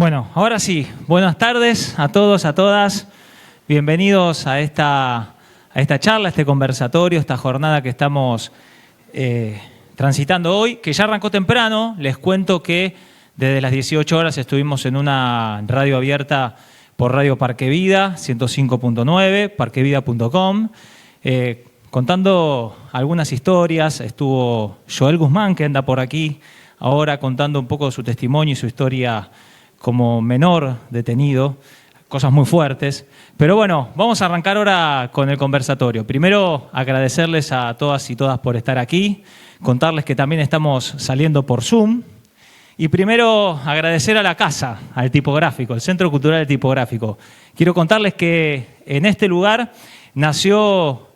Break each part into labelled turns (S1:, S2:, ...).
S1: Bueno, ahora sí, buenas tardes a todos, a todas. Bienvenidos a esta charla, a este conversatorio, esta jornada que estamos transitando hoy, que ya arrancó temprano. Les cuento que desde las 18 horas estuvimos en una radio abierta por Radio Parque Vida, 105.9, parquevida.com, contando algunas historias. Estuvo Joel Guzmán, que anda por aquí ahora contando un poco su testimonio y su historia como menor detenido, cosas muy fuertes. Pero bueno, vamos a arrancar ahora con el conversatorio. Primero, agradecerles a todas y todas por estar aquí, contarles que también estamos saliendo por Zoom. Y primero, agradecer a la casa, al Tipográfico, el Centro Cultural del Tipográfico. Quiero contarles que en este lugar nació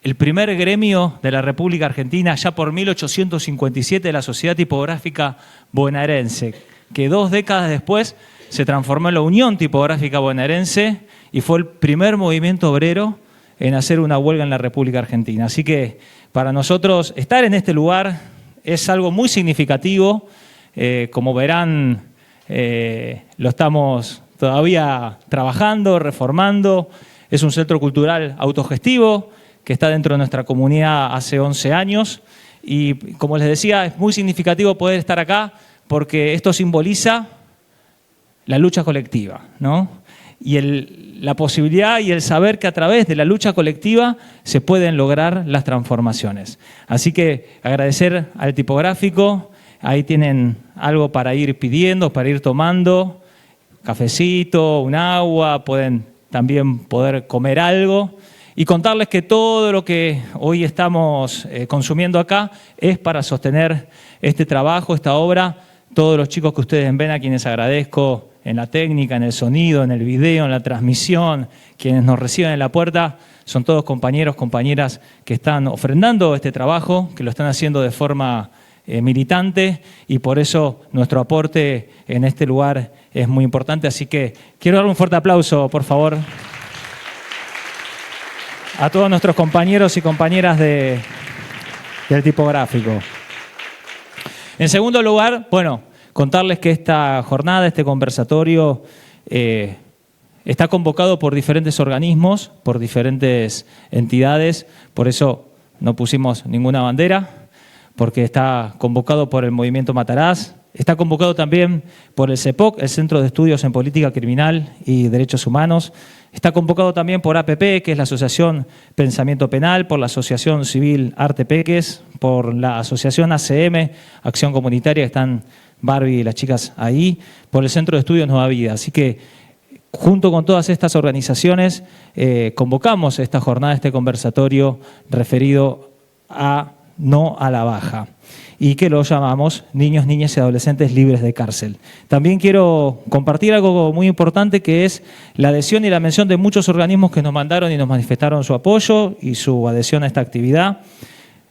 S1: el primer gremio de la República Argentina, ya por 1857, de la Sociedad Tipográfica Bonaerense, que 2 décadas después se transformó en la Unión Tipográfica Bonaerense y fue el primer movimiento obrero en hacer una huelga en la República Argentina. Así que para nosotros estar en este lugar es algo muy significativo. Como verán, lo estamos todavía trabajando, reformando. Es un centro cultural autogestivo que está dentro de nuestra comunidad hace 11 años. Y como les decía, es muy significativo poder estar acá porque esto simboliza la lucha colectiva, ¿no? Y la posibilidad y el saber que a través de la lucha colectiva se pueden lograr las transformaciones. Así que agradecer al Tipográfico. Ahí tienen algo para ir pidiendo, para ir tomando, cafecito, un agua, pueden también poder comer algo. Y contarles que todo lo que hoy estamos consumiendo acá es para sostener este trabajo, esta obra. Todos los chicos que ustedes ven, a quienes agradezco en la técnica, en el sonido, en el video, en la transmisión, quienes nos reciben en la puerta, son todos compañeros, compañeras que están ofrendando este trabajo, que lo están haciendo de forma militante, y por eso nuestro aporte en este lugar es muy importante. Así que quiero dar un fuerte aplauso, por favor, a todos nuestros compañeros y compañeras del Tipográfico. En segundo lugar, bueno, contarles que esta jornada, este conversatorio, está convocado por diferentes organismos, por diferentes entidades. Por eso no pusimos ninguna bandera, porque está convocado por el Movimiento Mataraz. Está convocado también por el CEPOC, el Centro de Estudios en Política Criminal y Derechos Humanos. Está convocado también por APP, que es la Asociación Pensamiento Penal, por la Asociación Civil Arte Peques, por la Asociación ACM, Acción Comunitaria, que están Barbie y las chicas ahí, por el Centro de Estudios Nueva Vida. Así que, junto con todas estas organizaciones, convocamos esta jornada, este conversatorio referido a No a la Baja, y que lo llamamos Niños, Niñas y Adolescentes Libres de Cárcel. También quiero compartir algo muy importante, que es la adhesión y la mención de muchos organismos que nos mandaron y nos manifestaron su apoyo y su adhesión a esta actividad.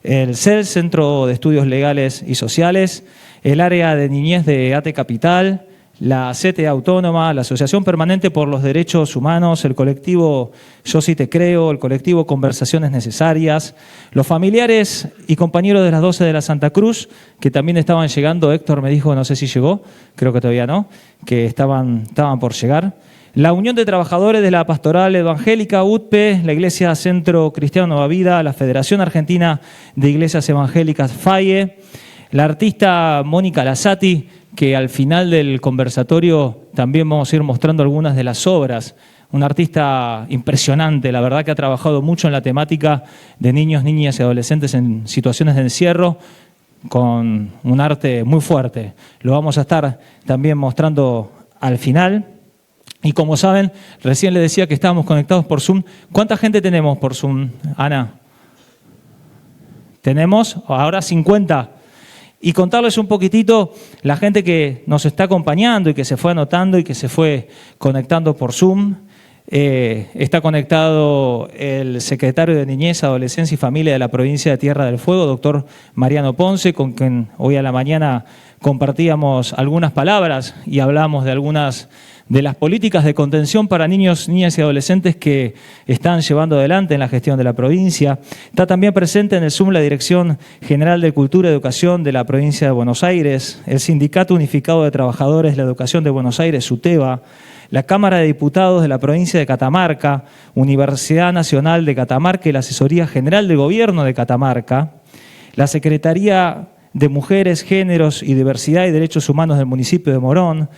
S1: El CEL, Centro de Estudios Legales y Sociales, el Área de Niñez de ATE Capital, la CTA Autónoma, la Asociación Permanente por los Derechos Humanos, el colectivo Yo Sí Te Creo, el colectivo Conversaciones Necesarias, los familiares y compañeros de las 12 de la Santa Cruz, que también estaban llegando. Héctor me dijo, no sé si llegó, creo que todavía no, que estaban por llegar. La Unión de Trabajadores de la Pastoral Evangélica, UTPE, la Iglesia Centro Cristiano Nueva Vida, la Federación Argentina de Iglesias Evangélicas, FAIE, la artista Mónica Lasati, que al final del conversatorio también vamos a ir mostrando algunas de las obras. Una artista impresionante, la verdad que ha trabajado mucho en la temática de niños, niñas y adolescentes en situaciones de encierro, con un arte muy fuerte. Lo vamos a estar también mostrando al final. Y como saben, recién les decía que estábamos conectados por Zoom. ¿Cuánta gente tenemos por Zoom, Ana? Tenemos ahora 50. Y contarles un poquitito la gente que nos está acompañando y que se fue anotando y que se fue conectando por Zoom. Está conectado el secretario de Niñez, Adolescencia y Familia de la provincia de Tierra del Fuego, doctor Mariano Ponce, con quien hoy a la mañana compartíamos algunas palabras y hablamos de algunas de las políticas de contención para niños, niñas y adolescentes que están llevando adelante en la gestión de la provincia. Está también presente en el Zoom la Dirección General de Cultura y Educación de la provincia de Buenos Aires, el Sindicato Unificado de Trabajadores de la Educación de Buenos Aires, SUTEBA, la Cámara de Diputados de la provincia de Catamarca, Universidad Nacional de Catamarca y la Asesoría General del Gobierno de Catamarca, la Secretaría de Mujeres, Géneros y Diversidad y Derechos Humanos del municipio de Morón,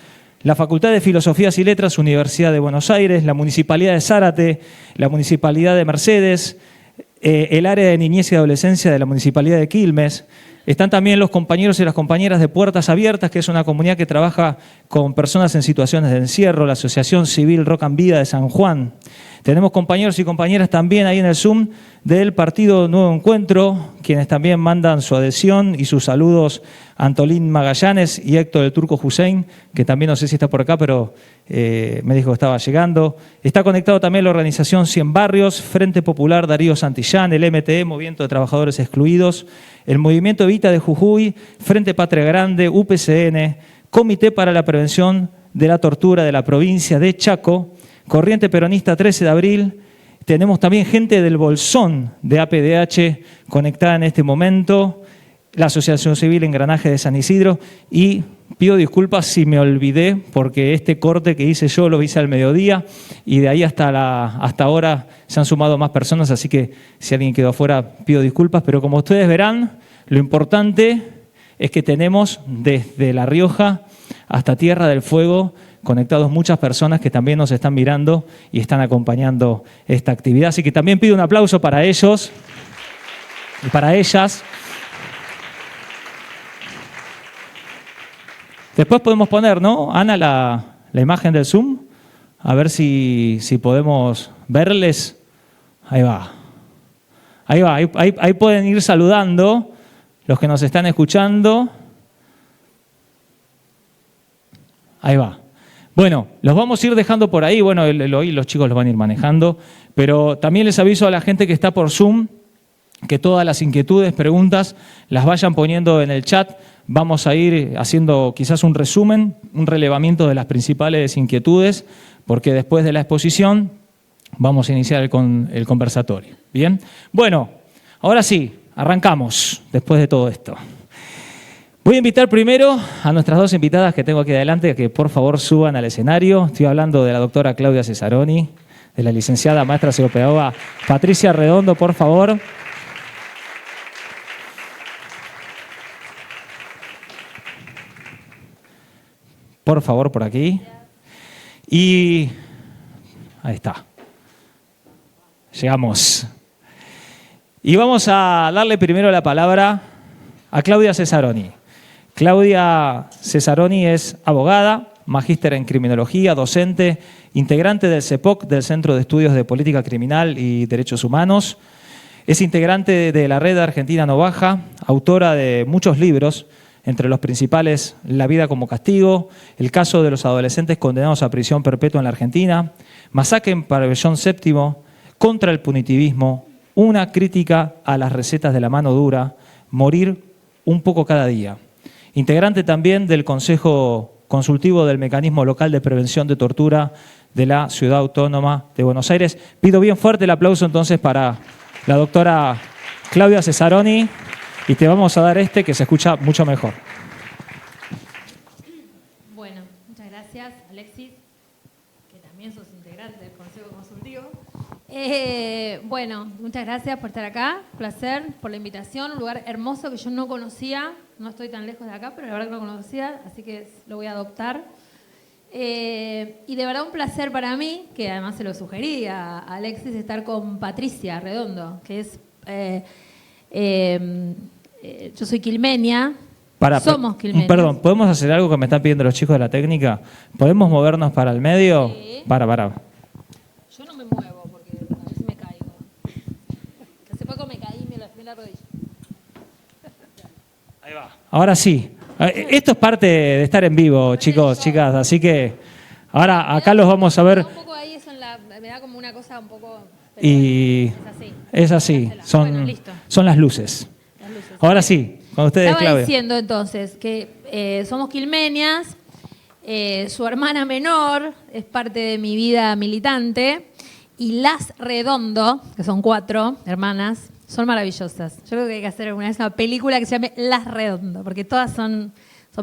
S1: la Facultad de Filosofías y Letras, Universidad de Buenos Aires, la Municipalidad de Zárate, la Municipalidad de Mercedes, el área de niñez y adolescencia de la Municipalidad de Quilmes. Están también los compañeros y las compañeras de Puertas Abiertas, que es una comunidad que trabaja con personas en situaciones de encierro, la Asociación Civil Rock and Vida de San Juan. Tenemos compañeros y compañeras también ahí en el Zoom del Partido Nuevo Encuentro, quienes también mandan su adhesión y sus saludos a Antolín Magallanes y Héctor el Turco Hussein, que también no sé si está por acá, pero me dijo que estaba llegando. Está conectado también la organización 100 Barrios, Frente Popular Darío Santillán, el MTE, Movimiento de Trabajadores Excluidos, el Movimiento Evita de Jujuy, Frente Patria Grande, UPCN, Comité para la Prevención de la Tortura de la provincia de Chaco, Corriente Peronista 13 de Abril. Tenemos también gente del Bolsón de APDH conectada en este momento, la Asociación Civil Engranaje de San Isidro, y pido disculpas si me olvidé, porque este corte que hice yo lo hice al mediodía y de ahí hasta ahora se han sumado más personas, así que si alguien quedó afuera pido disculpas, pero como ustedes verán, lo importante es que tenemos desde La Rioja hasta Tierra del Fuego conectados muchas personas que también nos están mirando y están acompañando esta actividad. Así que también pido un aplauso para ellos y para ellas. Después podemos poner, ¿no, Ana, la imagen del Zoom? A ver si podemos verles. Ahí va. Ahí pueden ir saludando los que nos están escuchando. Ahí va. Bueno, los vamos a ir dejando por ahí. Bueno, hoy los chicos los van a ir manejando. Pero también les aviso a la gente que está por Zoom que todas las inquietudes, preguntas, las vayan poniendo en el chat. Vamos a ir haciendo quizás un resumen, un relevamiento de las principales inquietudes, porque después de la exposición vamos a iniciar el conversatorio. ¿Bien? Bueno, ahora sí, arrancamos después de todo esto. Voy a invitar primero a nuestras dos invitadas que tengo aquí adelante a que por favor suban al escenario. Estoy hablando de la doctora Claudia Cesaroni, de la licenciada maestra psicopedagoga Patricia Redondo, por favor. Por favor, por aquí. Y ahí está. Llegamos. Y vamos a darle primero la palabra a Claudia Cesaroni. Claudia Cesaroni es abogada, magíster en criminología, docente, integrante del CEPOC, del Centro de Estudios de Política Criminal y Derechos Humanos. Es integrante de la Red Argentina No Baja, autora de muchos libros, entre los principales La vida como castigo, el caso de los adolescentes condenados a prisión perpetua en la Argentina, Masacre en Pabellón Séptimo, Contra el punitivismo, una crítica a las recetas de la mano dura, Morir un poco cada día. Integrante también del Consejo Consultivo del Mecanismo Local de Prevención de Tortura de la Ciudad Autónoma de Buenos Aires. Pido bien fuerte el aplauso entonces para la doctora Claudia Cesaroni. Y te vamos a dar este que se escucha mucho mejor.
S2: Bueno, muchas gracias, Alexis, que también sos integrante del Consejo Consultivo. Bueno, muchas gracias por estar acá, placer, por la invitación, un lugar hermoso que yo no conocía, no estoy tan lejos de acá, pero la verdad que no conocía, así que lo voy a adoptar. Y de verdad un placer para mí, que además se lo sugerí a Alexis, estar con Patricia Redondo, que es... yo soy quilmenia, somos quilmenias.
S1: Perdón, ¿podemos hacer algo que me están pidiendo los chicos de la técnica? ¿Podemos movernos para el medio?
S2: Sí.
S1: Para.
S2: Yo no me muevo porque a veces me caigo. Hace poco me caí y me lastimé la rodilla.
S1: Ahí va. Ahora sí. Esto es parte de estar en vivo, chicos, chicas, así que ahora acá los vamos a ver.
S2: Un poco ahí me da como una cosa un poco...
S1: Y es así,
S2: Bueno, listo.
S1: son las luces. Ahora sí, Con ustedes,
S2: Estaba
S1: Claudia.
S2: diciendo entonces que somos quilmeñas, su hermana menor es parte de mi vida militante y las Redondo, que son 4 hermanas, son maravillosas. Yo creo que hay que hacer alguna vez una película que se llame Las Redondo, porque todas son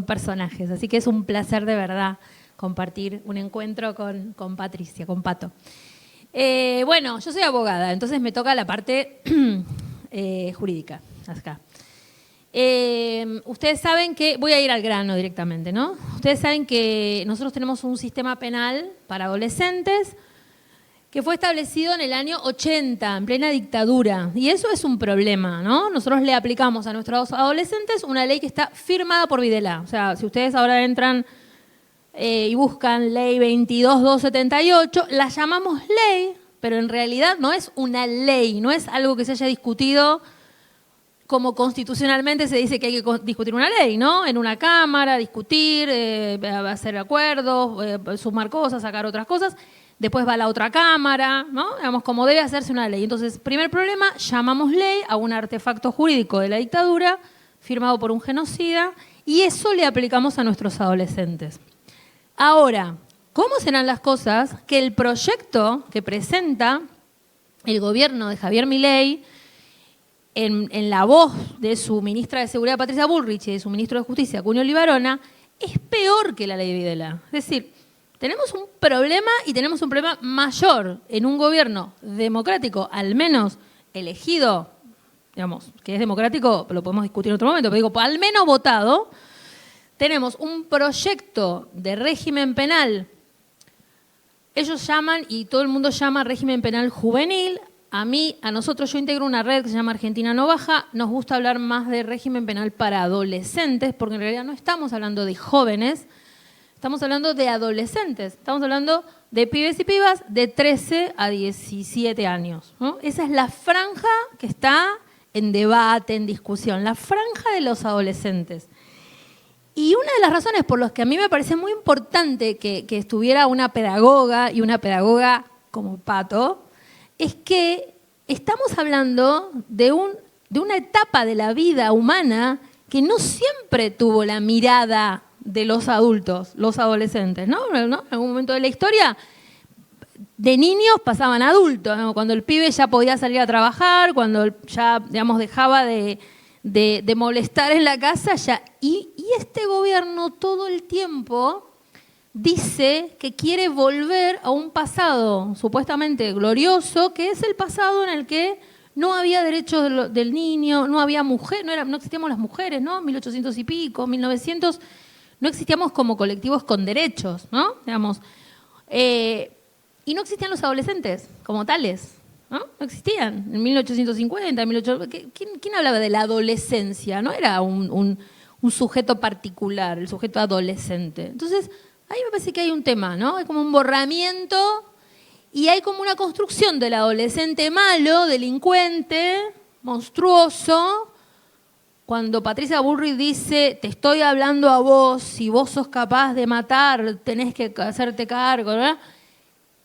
S2: personajes. Así que es un placer de verdad compartir un encuentro con Patricia, con Pato. Bueno, yo soy abogada, entonces me toca la parte jurídica acá. Ustedes saben que, voy a ir al grano directamente, ¿no? Ustedes saben que nosotros tenemos un sistema penal para adolescentes que fue establecido en el año 80, en plena dictadura. Y eso es un problema, ¿no? Nosotros le aplicamos a nuestros adolescentes una ley que está firmada por Videla. O sea, si ustedes ahora entran y buscan ley 22278, la llamamos ley, pero en realidad no es una ley, no es algo que se haya discutido como constitucionalmente se dice que hay que discutir una ley, ¿no? En una cámara, discutir, hacer acuerdos, sumar cosas, sacar otras cosas. Después va a la otra cámara, ¿no? Digamos, como debe hacerse una ley. Entonces, primer problema, llamamos ley a un artefacto jurídico de la dictadura, firmado por un genocida, y eso le aplicamos a nuestros adolescentes. Ahora, ¿cómo serán las cosas que el proyecto que presenta el gobierno de Javier Milei, en la voz de su ministra de Seguridad, Patricia Bullrich, y de su ministro de Justicia, Cunio Libarona, es peor que la ley Videla? Es decir, tenemos un problema y tenemos un problema mayor en un gobierno democrático, al menos elegido, digamos, que es democrático, lo podemos discutir en otro momento, pero digo, al menos votado. Tenemos un proyecto de régimen penal, ellos llaman, y todo el mundo llama régimen penal juvenil. A nosotros, yo integro una red que se llama Argentina No Baja, nos gusta hablar más de régimen penal para adolescentes, porque en realidad no estamos hablando de jóvenes, estamos hablando de adolescentes, estamos hablando de pibes y pibas de 13 a 17 años, ¿no? Esa es la franja que está en debate, en discusión, la franja de los adolescentes. Y una de las razones por las que a mí me parece muy importante que estuviera una pedagoga, y una pedagoga como Pato, es que estamos hablando de una etapa de la vida humana que no siempre tuvo la mirada de los adultos, los adolescentes, ¿no? En algún momento de la historia, de niños pasaban a adultos, ¿no? Cuando el pibe ya podía salir a trabajar, cuando ya, digamos, dejaba de molestar en la casa, ya. Y este gobierno todo el tiempo dice que quiere volver a un pasado supuestamente glorioso, que es el pasado en el que no había derechos del niño, no había mujer, no existíamos las mujeres, ¿no? 1800 y pico, 1900, no existíamos como colectivos con derechos, ¿no? Digamos, y no existían los adolescentes como tales, ¿no? No existían. En 1850, ¿quién hablaba de la adolescencia? No era un sujeto particular, el sujeto adolescente. Entonces, ahí me parece que hay un tema, ¿no? Hay como un borramiento y hay como una construcción del adolescente malo, delincuente, monstruoso. Cuando Patricia Bullrich dice, te estoy hablando a vos, si vos sos capaz de matar, tenés que hacerte cargo, ¿verdad?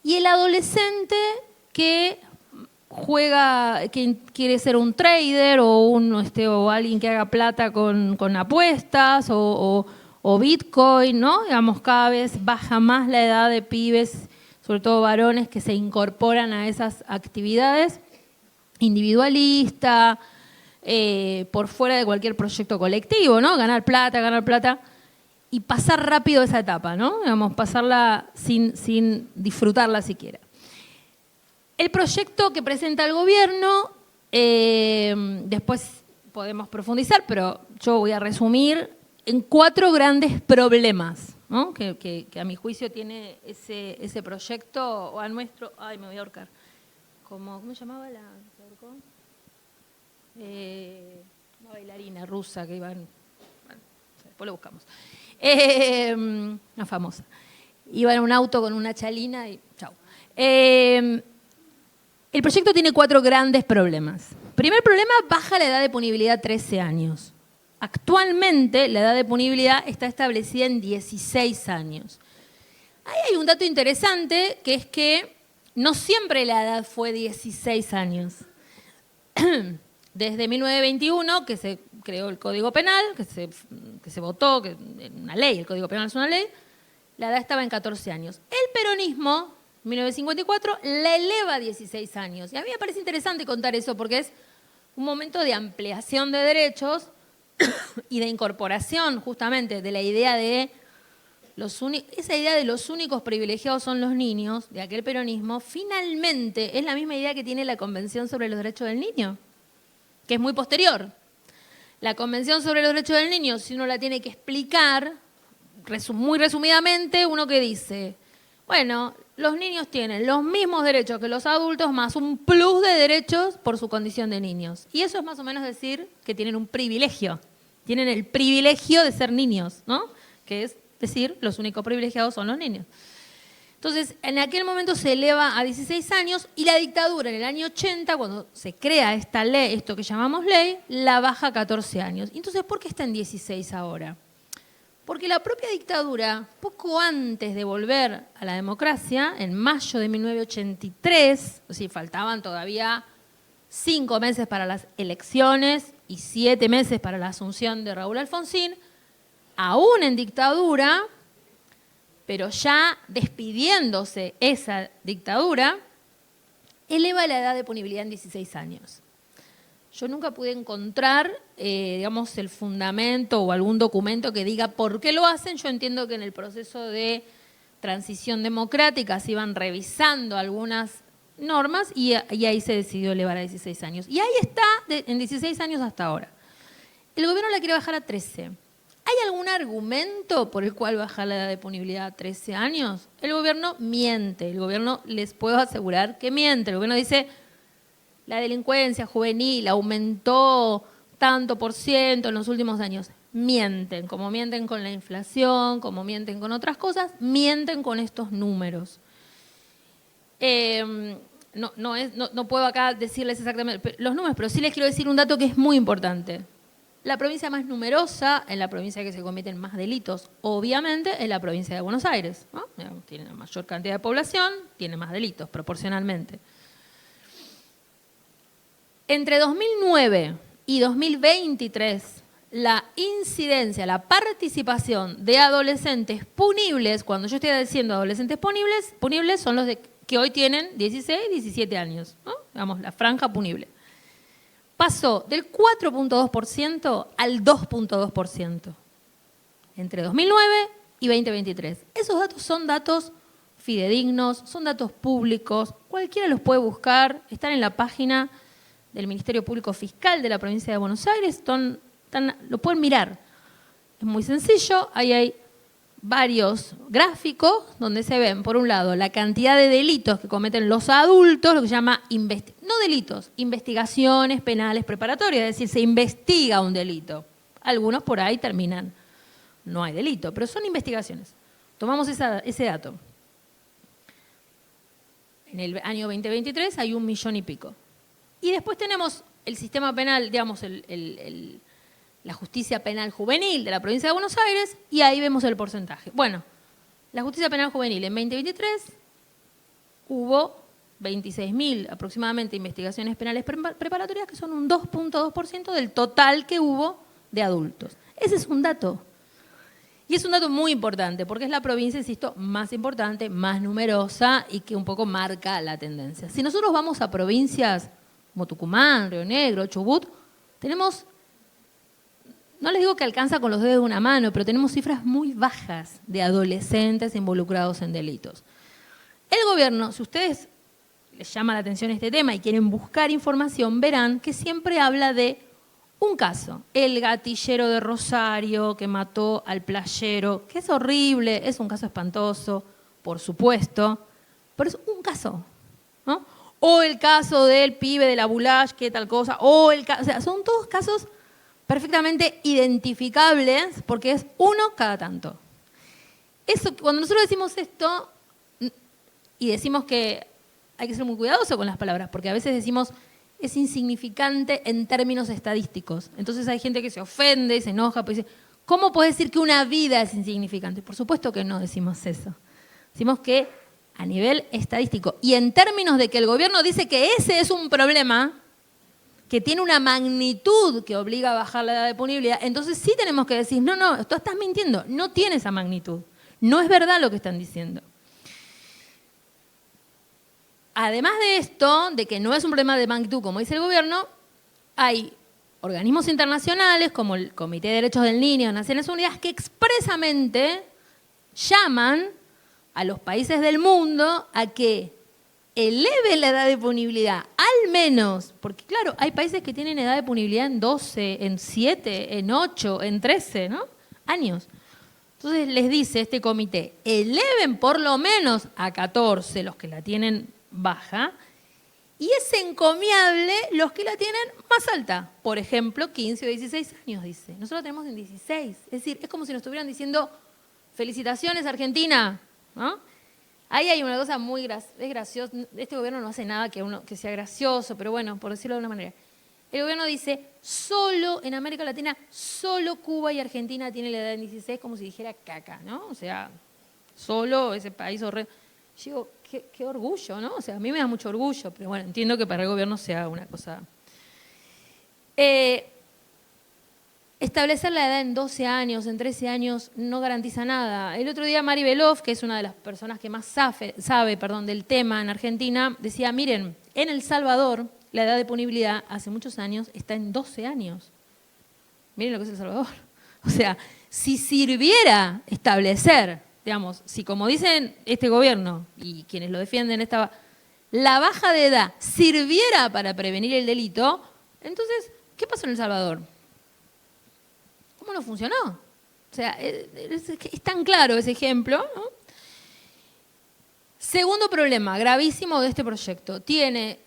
S2: Y el adolescente que juega, que quiere ser un trader o alguien que haga plata con apuestas o Bitcoin, ¿no? Digamos, cada vez baja más la edad de pibes, sobre todo varones, que se incorporan a esas actividades, individualista, por fuera de cualquier proyecto colectivo, ¿no? Ganar plata, y pasar rápido esa etapa, ¿no? Digamos, pasarla sin disfrutarla siquiera. El proyecto que presenta el gobierno, después podemos profundizar, pero yo voy a resumir en 4 grandes problemas, ¿no? que a mi juicio tiene ese proyecto, o a nuestro... Ay, me voy a ahorcar. ¿Cómo se llamaba la que ahorcó? Una bailarina rusa que iba... Bueno, después lo buscamos. Una famosa. Iba en un auto con una chalina y chau. El proyecto tiene 4 grandes problemas. Primer problema, baja la edad de punibilidad a 13 años. Actualmente la edad de punibilidad está establecida en 16 años. Ahí hay un dato interesante, que es que no siempre la edad fue 16 años. Desde 1921, que creó el Código Penal, que se votó, que una ley, el Código Penal es una ley, la edad estaba en 14 años. El peronismo, en 1954, la eleva a 16 años. Y a mí me parece interesante contar eso porque es un momento de ampliación de derechos y de incorporación justamente de la idea de esa idea de los únicos privilegiados son los niños, de aquel peronismo, finalmente es la misma idea que tiene la Convención sobre los Derechos del Niño, que es muy posterior. La Convención sobre los Derechos del Niño, si uno la tiene que explicar, muy resumidamente, uno que dice, bueno, los niños tienen los mismos derechos que los adultos, más un plus de derechos por su condición de niños. Y eso es más o menos decir que tienen un privilegio. Tienen el privilegio de ser niños, ¿no? Que es decir, los únicos privilegiados son los niños. Entonces, en aquel momento se eleva a 16 años y la dictadura en el año 80, cuando se crea esta ley, esto que llamamos ley, la baja a 14 años. Entonces, ¿por qué está en 16 ahora? Porque la propia dictadura, poco antes de volver a la democracia, en mayo de 1983, o sea, faltaban todavía 5 meses para las elecciones y 7 meses para la asunción de Raúl Alfonsín, aún en dictadura, pero ya despidiéndose esa dictadura, eleva la edad de punibilidad en 16 años. Yo nunca pude encontrar, digamos, el fundamento o algún documento que diga por qué lo hacen. Yo entiendo que en el proceso de transición democrática se iban revisando algunas normas y ahí se decidió elevar a 16 años. Y ahí está, en 16 años hasta ahora. El gobierno la quiere bajar a 13. ¿Hay algún argumento por el cual bajar la edad de punibilidad a 13 años? El gobierno miente. El gobierno, les puedo asegurar que miente. El gobierno dice, la delincuencia juvenil aumentó tanto por ciento en los últimos años. Mienten, como mienten con la inflación, como mienten con otras cosas, mienten con estos números. No puedo acá decirles exactamente los números, pero sí les quiero decir un dato que es muy importante. La provincia más numerosa, en la provincia que se cometen más delitos, obviamente, es la provincia de Buenos Aires, ¿no? Tiene la mayor cantidad de población, tiene más delitos, proporcionalmente. Entre 2009 y 2023, la incidencia, la participación de adolescentes punibles, cuando yo estoy diciendo adolescentes punibles son los que hoy tienen 16, 17 años, ¿no? Digamos, la franja punible. Pasó del 4.2% al 2.2% entre 2009 y 2023. Esos datos son datos fidedignos, son datos públicos, cualquiera los puede buscar, están en la página del Ministerio Público Fiscal de la provincia de Buenos Aires, lo pueden mirar. Es muy sencillo, ahí hay varios gráficos donde se ven, por un lado, la cantidad de delitos que cometen los adultos, lo que se llama, no delitos, investigaciones penales preparatorias, es decir, se investiga un delito. Algunos por ahí terminan, no hay delito, pero son investigaciones. Tomamos ese dato. En el año 2023 hay 1 millón y pico. Y después tenemos el sistema penal, digamos, la justicia penal juvenil de la provincia de Buenos Aires, y ahí vemos el porcentaje. Bueno, la justicia penal juvenil en 2023 hubo 26.000 aproximadamente investigaciones penales preparatorias, que son un 2.2% del total que hubo de adultos. Ese es un dato. Y es un dato muy importante, porque es la provincia, insisto, más importante, más numerosa y que un poco marca la tendencia. Si nosotros vamos a provincias como Tucumán, Río Negro, Chubut, tenemos, no les digo que alcanza con los dedos de una mano, pero tenemos cifras muy bajas de adolescentes involucrados en delitos. El gobierno, si ustedes les llama la atención este tema y quieren buscar información, verán que siempre habla de un caso, el gatillero de Rosario que mató al playero, que es horrible, es un caso espantoso, por supuesto, pero es un caso, ¿no? O el caso del pibe de la Boulage, que tal cosa, o sea, son todos casos perfectamente identificables porque es uno cada tanto. Eso, cuando nosotros decimos esto y decimos que hay que ser muy cuidadoso con las palabras, porque a veces decimos es insignificante en términos estadísticos. Entonces hay gente que se ofende y se enoja, pues dice, ¿cómo puedes decir que una vida es insignificante? Por supuesto que no decimos eso. Decimos que a nivel estadístico y en términos de que el gobierno dice que ese es un problema, que tiene una magnitud que obliga a bajar la edad de punibilidad, entonces sí tenemos que decir, no, tú estás mintiendo, no tiene esa magnitud. No es verdad lo que están diciendo. Además de esto, de que no es un problema de magnitud, como dice el gobierno, hay organismos internacionales como el Comité de Derechos del Niño de Naciones Unidas que expresamente llaman a los países del mundo a que eleven la edad de punibilidad, al menos, porque claro, hay países que tienen edad de punibilidad en 12, en 7, en 8, en 13, ¿no? años. Entonces les dice este comité, eleven por lo menos a 14 los que la tienen baja, y es encomiable los que la tienen más alta. Por ejemplo, 15 o 16 años, dice. Nosotros tenemos en 16. Es decir, es como si nos estuvieran diciendo, felicitaciones Argentina, ¿no? Ahí hay una cosa muy graciosa. Este gobierno no hace nada que sea gracioso, pero bueno, por decirlo de una manera. El gobierno dice, solo en América Latina, solo Cuba y Argentina tienen la edad de 16, como si dijera caca, ¿no? O sea, solo ese país horrendo. Yo digo, qué orgullo, ¿no? O sea, a mí me da mucho orgullo, pero bueno, entiendo que para el gobierno sea una cosa. Establecer la edad en 12 años, en 13 años, no garantiza nada. El otro día Mari Belov, que es una de las personas que más sabe del tema en Argentina, decía, miren, en El Salvador la edad de punibilidad hace muchos años está en 12 años. Miren lo que es El Salvador. O sea, si sirviera establecer, digamos, si como dicen este gobierno y quienes lo defienden, la baja de edad sirviera para prevenir el delito, entonces, ¿qué pasó en El Salvador? ¿Cómo no funcionó? O sea, es tan claro ese ejemplo, ¿no? Segundo problema gravísimo de este proyecto. Tiene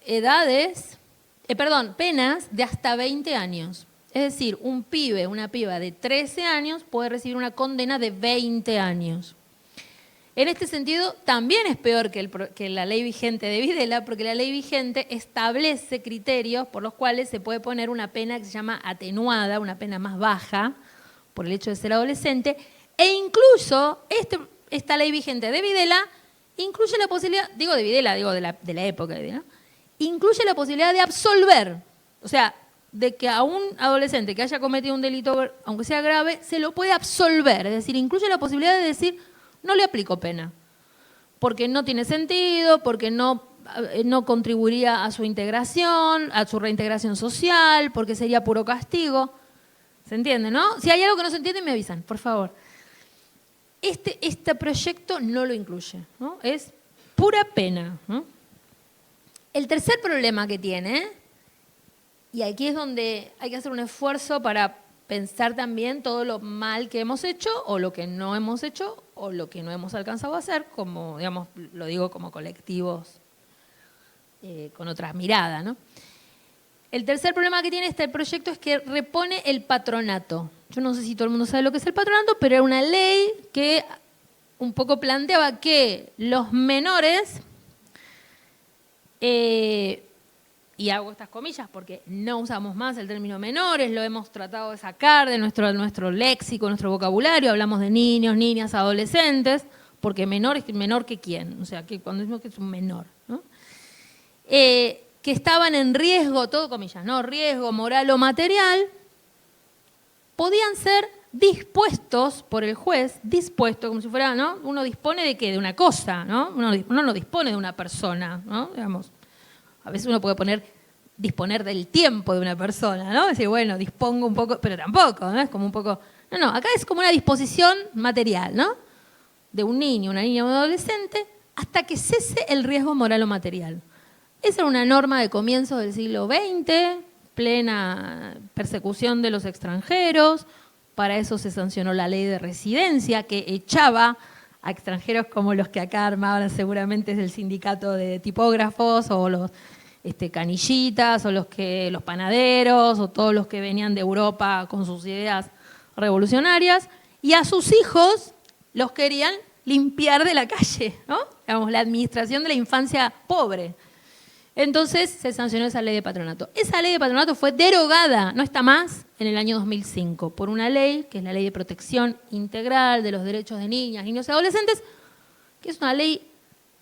S2: penas de hasta 20 años. Es decir, un pibe, una piba de 13 años puede recibir una condena de 20 años. En este sentido, también es peor que la ley vigente de Videla, porque la ley vigente establece criterios por los cuales se puede poner una pena que se llama atenuada, una pena más baja, por el hecho de ser adolescente, e incluso esta ley vigente de Videla incluye la posibilidad, digo de la época de Videla, incluye la posibilidad de absolver, o sea, de que a un adolescente que haya cometido un delito, aunque sea grave, se lo puede absolver, es decir, incluye la posibilidad de decir, no le aplico pena, porque no tiene sentido, porque no contribuiría a su integración, a su reintegración social, porque sería puro castigo. ¿Se entiende, no? Si hay algo que no se entiende, me avisan, por favor. Este proyecto no lo incluye, ¿no? Es pura pena, ¿no? El tercer problema que tiene, y aquí es donde hay que hacer un esfuerzo para pensar también todo lo mal que hemos hecho, o lo que no hemos hecho, o lo que no hemos alcanzado a hacer, como, digamos, lo digo como colectivos con otra mirada, ¿no? El tercer problema que tiene este proyecto es que repone el patronato. Yo no sé si todo el mundo sabe lo que es el patronato, pero era una ley que un poco planteaba que los menores, y hago estas comillas porque no usamos más el término menores, lo hemos tratado de sacar de nuestro léxico, nuestro vocabulario, hablamos de niños, niñas, adolescentes, porque menor es menor que quién, o sea, que cuando decimos que es un menor, ¿no? Que estaban en riesgo, todo comillas, ¿no? Riesgo moral o material, podían ser dispuestos por el juez, como si fuera, ¿no? Uno dispone de qué, de una cosa, ¿no? Uno no dispone de una persona, ¿no? Digamos, a veces uno puede disponer del tiempo de una persona, ¿no? Decir, bueno, dispongo un poco, pero tampoco, ¿no? Es como un poco, no, acá es como una disposición material, ¿no? De un niño, una niña o un adolescente, hasta que cese el riesgo moral o material. Esa era una norma de comienzos del siglo XX, plena persecución de los extranjeros. Para eso se sancionó la ley de residencia, que echaba a extranjeros como los que acá armaban seguramente es el sindicato de tipógrafos, o los canillitas, o los panaderos, o todos los que venían de Europa con sus ideas revolucionarias, y a sus hijos los querían limpiar de la calle, ¿no? Digamos, la administración de la infancia pobre. Entonces se sancionó esa ley de patronato. Esa ley de patronato fue derogada, no está más, en el año 2005, por una ley, que es la Ley de Protección Integral de los Derechos de Niñas, Niños y Adolescentes, que es una ley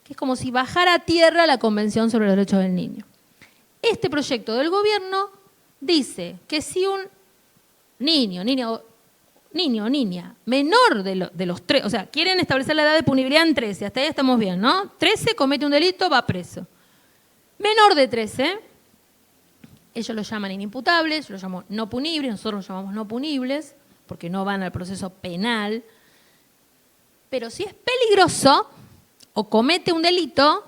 S2: que es como si bajara a tierra la Convención sobre los Derechos del Niño. Este proyecto del gobierno dice que si un niño o niña menor de los 3, o sea, quieren establecer la edad de punibilidad en 13, hasta ahí estamos bien, ¿no? 13 comete un delito, va preso. Menor de 13, ellos lo llaman inimputables, yo lo llamo no punibles, nosotros lo llamamos no punibles, porque no van al proceso penal. Pero si es peligroso o comete un delito,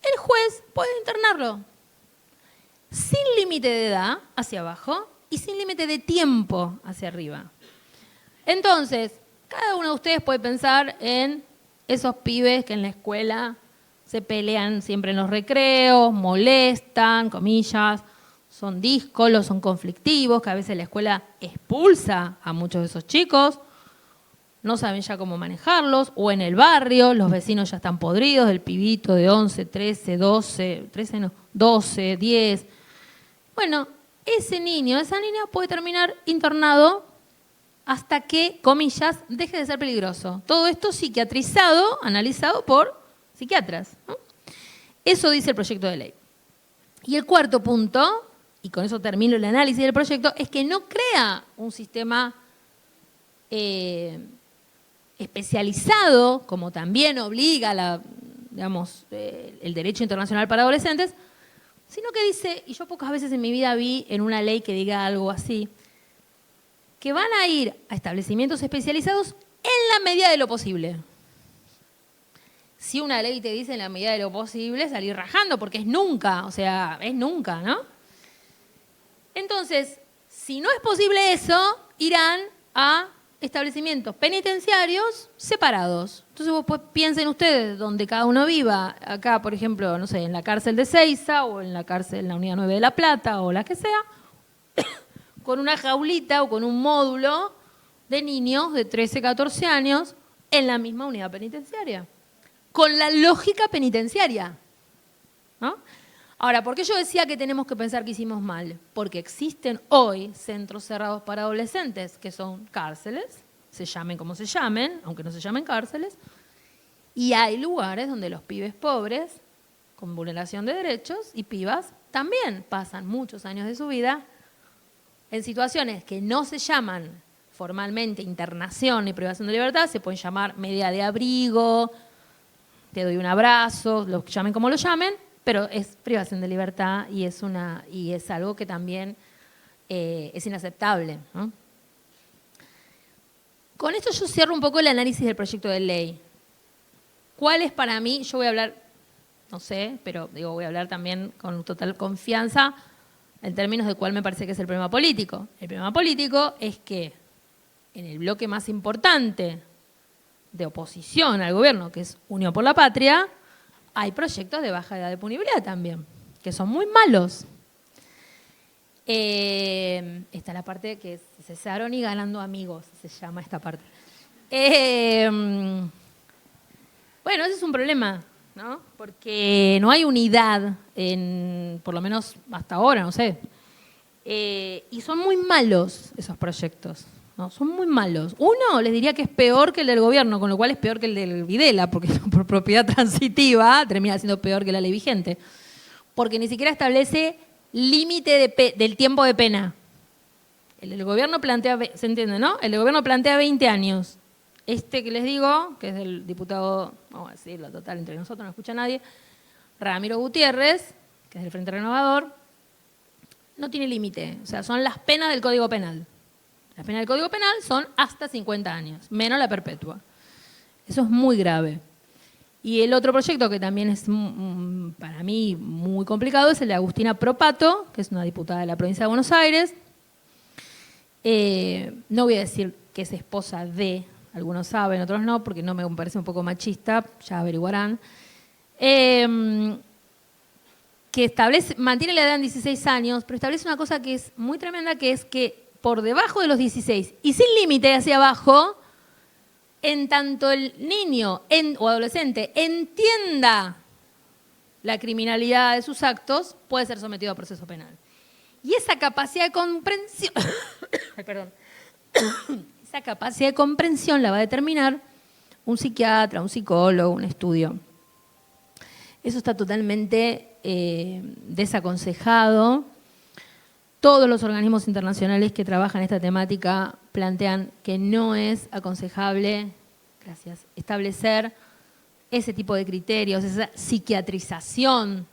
S2: el juez puede internarlo. Sin límite de edad hacia abajo y sin límite de tiempo hacia arriba. Entonces, cada uno de ustedes puede pensar en esos pibes que en la escuela se pelean siempre en los recreos, molestan, comillas, son díscolos, son conflictivos, que a veces la escuela expulsa a muchos de esos chicos, no saben ya cómo manejarlos, o en el barrio, los vecinos ya están podridos, el pibito de 11, 13, 12, 10. Bueno, ese niño, esa niña puede terminar internado hasta que, comillas, deje de ser peligroso. Todo esto psiquiatrizado, analizado por psiquiatras, ¿no? Eso dice el proyecto de ley. Y el cuarto punto, y con eso termino el análisis del proyecto, es que no crea un sistema especializado, como también obliga el derecho internacional para adolescentes, sino que dice, y yo pocas veces en mi vida vi en una ley que diga algo así, que van a ir a establecimientos especializados en la medida de lo posible. Si una ley te dice en la medida de lo posible, salir rajando, porque es nunca, o sea, es nunca, ¿no? Entonces, si no es posible eso, irán a establecimientos penitenciarios separados. Entonces vos piensen ustedes donde cada uno viva, acá por ejemplo, no sé, en la cárcel de Seiza o en la cárcel en la Unidad 9 de La Plata o la que sea, con una jaulita o con un módulo de niños de 13, 14 años en la misma unidad penitenciaria, con la lógica penitenciaria, ¿no? Ahora, ¿por qué yo decía que tenemos que pensar que hicimos mal? Porque existen hoy centros cerrados para adolescentes, que son cárceles, se llamen como se llamen, aunque no se llamen cárceles, y hay lugares donde los pibes pobres, con vulneración de derechos, y pibas, también pasan muchos años de su vida en situaciones que no se llaman formalmente internación y privación de libertad, se pueden llamar medida de abrigo, te doy un abrazo, lo llamen como lo llamen, pero es privación de libertad y es algo que también es inaceptable, ¿no? Con esto yo cierro un poco el análisis del proyecto de ley. ¿Cuál es para mí? Yo voy a hablar, no sé, pero digo, voy a hablar también con total confianza en términos de cuál me parece que es el problema político. El problema político es que en el bloque más importante de oposición al gobierno, que es Unión por la Patria, hay proyectos de baja edad de punibilidad también, que son muy malos. Está la parte que es cesaron y ganando amigos, se llama esta parte. Bueno, ese es un problema, ¿no? Porque no hay unidad, por lo menos hasta ahora, no sé. Y son muy malos esos proyectos, ¿no? Son muy malos. Uno les diría que es peor que el del gobierno, con lo cual es peor que el del Videla, porque por propiedad transitiva termina siendo peor que la ley vigente. Porque ni siquiera establece límite del tiempo de pena. El del gobierno plantea, ¿se entiende, no? El del gobierno plantea 20 años. Este que les digo, que es del diputado, vamos a decirlo, total, entre nosotros no escucha nadie, Ramiro Gutiérrez, que es del Frente Renovador, no tiene límite. O sea, son las penas del Código Penal. Las penas del Código Penal son hasta 50 años, menos la perpetua. Eso es muy grave. Y el otro proyecto que también es para mí muy complicado es el de Agustina Propato, que es una diputada de la provincia de Buenos Aires. No voy a decir que es esposa de, algunos saben, otros no, porque no me parece un poco machista, ya averiguarán. Que mantiene la edad en 16 años, pero establece una cosa que es muy tremenda, que es que por debajo de los 16 y sin límite hacia abajo, en tanto el niño o adolescente entienda la criminalidad de sus actos, puede ser sometido a proceso penal. Y esa capacidad de comprensión, esa capacidad de comprensión la va a determinar un psiquiatra, un psicólogo, un estudio. Eso está totalmente desaconsejado. Todos los organismos internacionales que trabajan esta temática plantean que no es aconsejable, gracias, establecer ese tipo de criterios, esa psiquiatrización.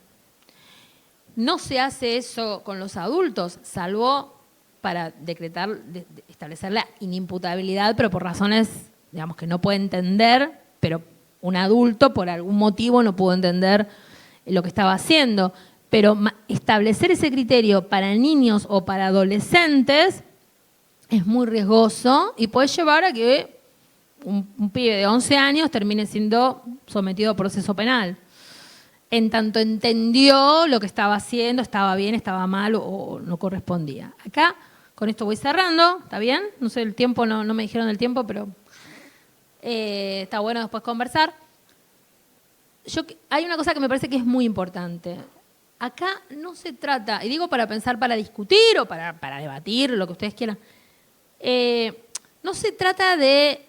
S2: No se hace eso con los adultos, salvo para decretar, establecer la inimputabilidad, pero por razones, digamos, que no puede entender, pero un adulto por algún motivo no pudo entender lo que estaba haciendo. Pero establecer ese criterio para niños o para adolescentes es muy riesgoso y puede llevar a que un pibe de 11 años termine siendo sometido a proceso penal. En tanto entendió lo que estaba haciendo, estaba bien, estaba mal o no correspondía. Acá, con esto voy cerrando, ¿está bien? No sé, el tiempo, no me dijeron el tiempo, pero está bueno después conversar. Hay una cosa que me parece que es muy importante. Acá no se trata, y digo para pensar, para discutir o para debatir, lo que ustedes quieran, no se trata de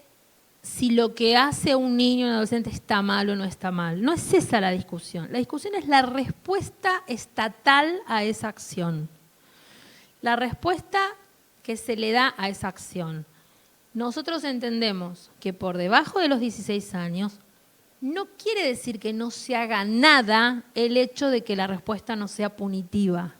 S2: si lo que hace un niño o un adolescente está mal o no está mal. No es esa la discusión. La discusión es la respuesta estatal a esa acción. La respuesta que se le da a esa acción. Nosotros entendemos que por debajo de los 16 años no quiere decir que no se haga nada el hecho de que la respuesta no sea punitiva.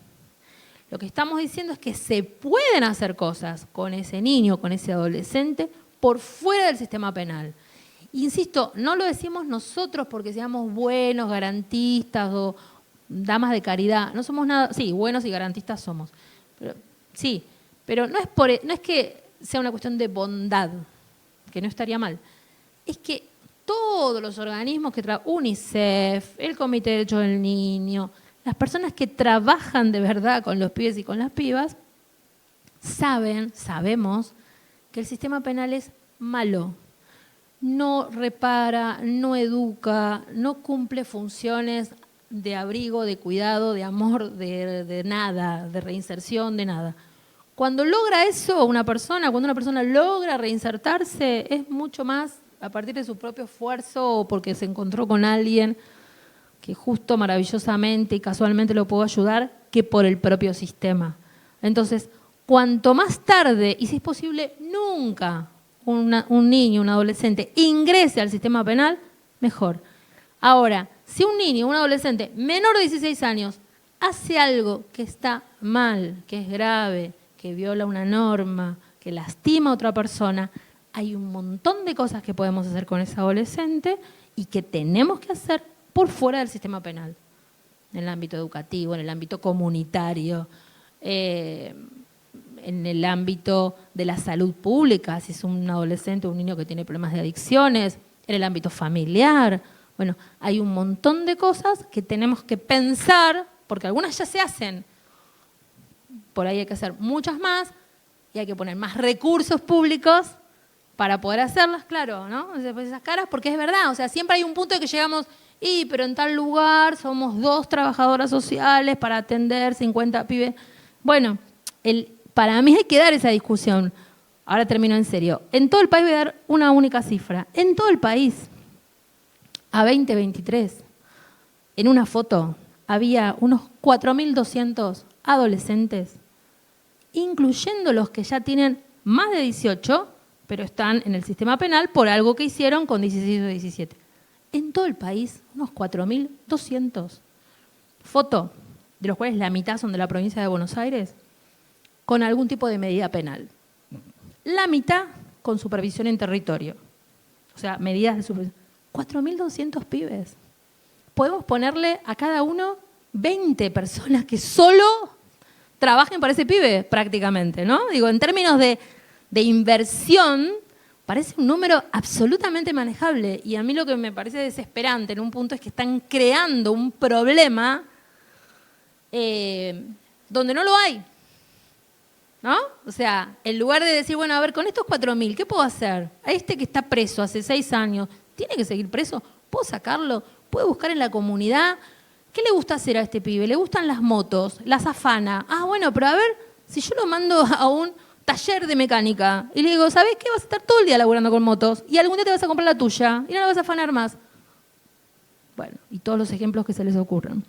S2: Lo que estamos diciendo es que se pueden hacer cosas con ese niño, con ese adolescente, por fuera del sistema penal. Insisto, no lo decimos nosotros porque seamos buenos, garantistas o damas de caridad. No somos nada, sí, buenos y garantistas somos. Pero no es que sea una cuestión de bondad, que no estaría mal. Es que todos los organismos que trabajan, UNICEF, el Comité de Derechos del Niño, las personas que trabajan de verdad con los pibes y con las pibas, sabemos que el sistema penal es malo. No repara, no educa, no cumple funciones de abrigo, de cuidado, de amor, de nada, de reinserción, de nada. Cuando logra eso cuando una persona logra reinsertarse, es mucho más a partir de su propio esfuerzo o porque se encontró con alguien que justo maravillosamente y casualmente lo pudo ayudar, que por el propio sistema. Entonces, cuanto más tarde, y si es posible nunca, un niño, un adolescente ingrese al sistema penal, mejor. Ahora, si un niño, un adolescente menor de 16 años hace algo que está mal, que es grave, que viola una norma, que lastima a otra persona, hay un montón de cosas que podemos hacer con ese adolescente y que tenemos que hacer por fuera del sistema penal, en el ámbito educativo, en el ámbito comunitario, en el ámbito de la salud pública, si es un adolescente o un niño que tiene problemas de adicciones, en el ámbito familiar. Bueno, hay un montón de cosas que tenemos que pensar, porque algunas ya se hacen. Por ahí hay que hacer muchas más y hay que poner más recursos públicos para poder hacerlas, claro, ¿no? Esas caras, porque es verdad, o sea, siempre hay un punto de que llegamos, pero en tal lugar somos 2 trabajadoras sociales para atender 50 pibes. Bueno, para mí hay que dar esa discusión. Ahora termino en serio. En todo el país voy a dar una única cifra. En todo el país, a 2023, en una foto, había unos 4.200 adolescentes, incluyendo los que ya tienen más de 18, pero están en el sistema penal por algo que hicieron con 16 o 17. En todo el país, unos 4.200. Foto, de los cuales la mitad son de la provincia de Buenos Aires, con algún tipo de medida penal. La mitad con supervisión en territorio. O sea, medidas de supervisión. 4.200 pibes. Podemos ponerle a cada uno 20 personas que solo trabajen para ese pibe, prácticamente, ¿no? Digo, en términos de inversión, parece un número absolutamente manejable. Y a mí lo que me parece desesperante en un punto es que están creando un problema donde no lo hay, ¿no? O sea, en lugar de decir, bueno, a ver, con estos 4.000, ¿qué puedo hacer? A este que está preso hace 6 años, ¿tiene que seguir preso? ¿Puedo sacarlo? ¿Puedo buscar en la comunidad? ¿Qué le gusta hacer a este pibe? ¿Le gustan las motos? ¿Las afana? Ah, bueno, pero a ver, si yo lo mando a un taller de mecánica y le digo, ¿sabés qué? Vas a estar todo el día laburando con motos y algún día te vas a comprar la tuya y no la vas a afanar más. Bueno, y todos los ejemplos que se les ocurran.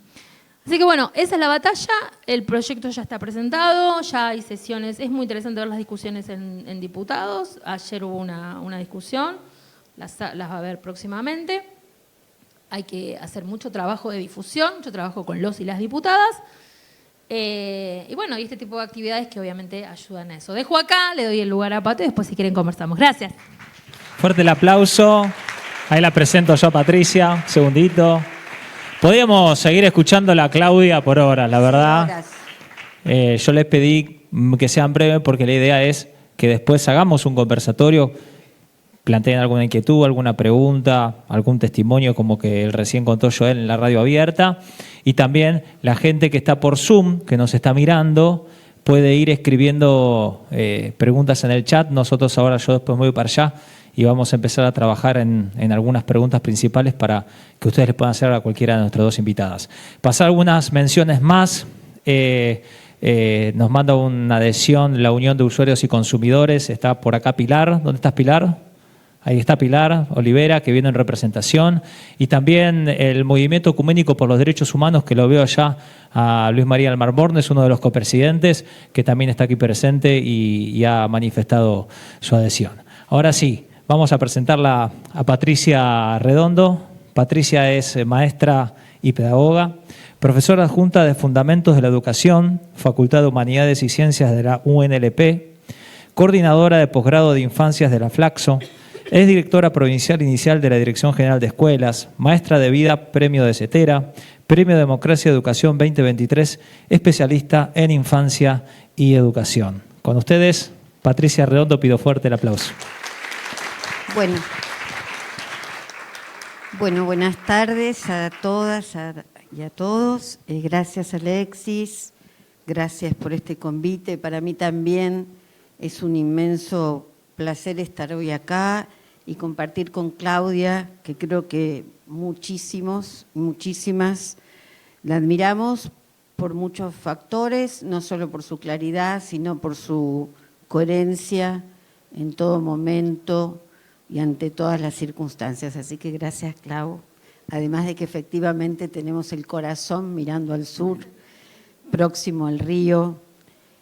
S2: Así que bueno, esa es la batalla, el proyecto ya está presentado, ya hay sesiones, es muy interesante ver las discusiones en diputados, ayer hubo una discusión, las va a ver próximamente, hay que hacer mucho trabajo de difusión, mucho trabajo con los y las diputadas, y bueno, y este tipo de actividades que obviamente ayudan a eso. Dejo acá, le doy el lugar a Pato y después si quieren conversamos. Gracias.
S1: Fuerte el aplauso. Ahí la presento yo a Patricia, un segundito. Podríamos seguir escuchándola a Claudia por horas, la verdad. Yo les pedí que sean breves porque la idea es que después hagamos un conversatorio, planteen alguna inquietud, alguna pregunta, algún testimonio como que el recién contó Joel en la radio abierta. Y también la gente que está por Zoom, que nos está mirando, puede ir escribiendo preguntas en el chat. Nosotros ahora, yo después me voy para allá y vamos a empezar a trabajar en algunas preguntas principales para que ustedes les puedan hacer a cualquiera de nuestras dos invitadas. Pasar algunas menciones más. Nos manda una adhesión la Unión de Usuarios y Consumidores. Está por acá Pilar. ¿Dónde estás, Pilar? Ahí está Pilar Olivera, que viene en representación. Y también el Movimiento Ecuménico por los Derechos Humanos, que lo veo allá a Luis María Almarborn, es uno de los copresidentes, que también está aquí presente y ha manifestado su adhesión. Ahora sí, vamos a presentarla a Patricia Redondo. Patricia es maestra y pedagoga, profesora adjunta de Fundamentos de la Educación, Facultad de Humanidades y Ciencias de la UNLP, coordinadora de posgrado de infancias de la Flaxo, es directora provincial inicial de la Dirección General de Escuelas, maestra de vida, premio de CETERA, premio Democracia y Educación 2023, especialista en infancia y educación. Con ustedes, Patricia Redondo, pido fuerte el aplauso.
S3: Bueno, buenas tardes a todas y a todos. Gracias, Alexis. Gracias por este convite. Para mí también es un inmenso placer estar hoy acá y compartir con Claudia, que creo que muchísimas la admiramos por muchos factores, no solo por su claridad, sino por su coherencia en todo momento y ante todas las circunstancias. Así que gracias, Clau. Además de que efectivamente tenemos el corazón mirando al sur, próximo al río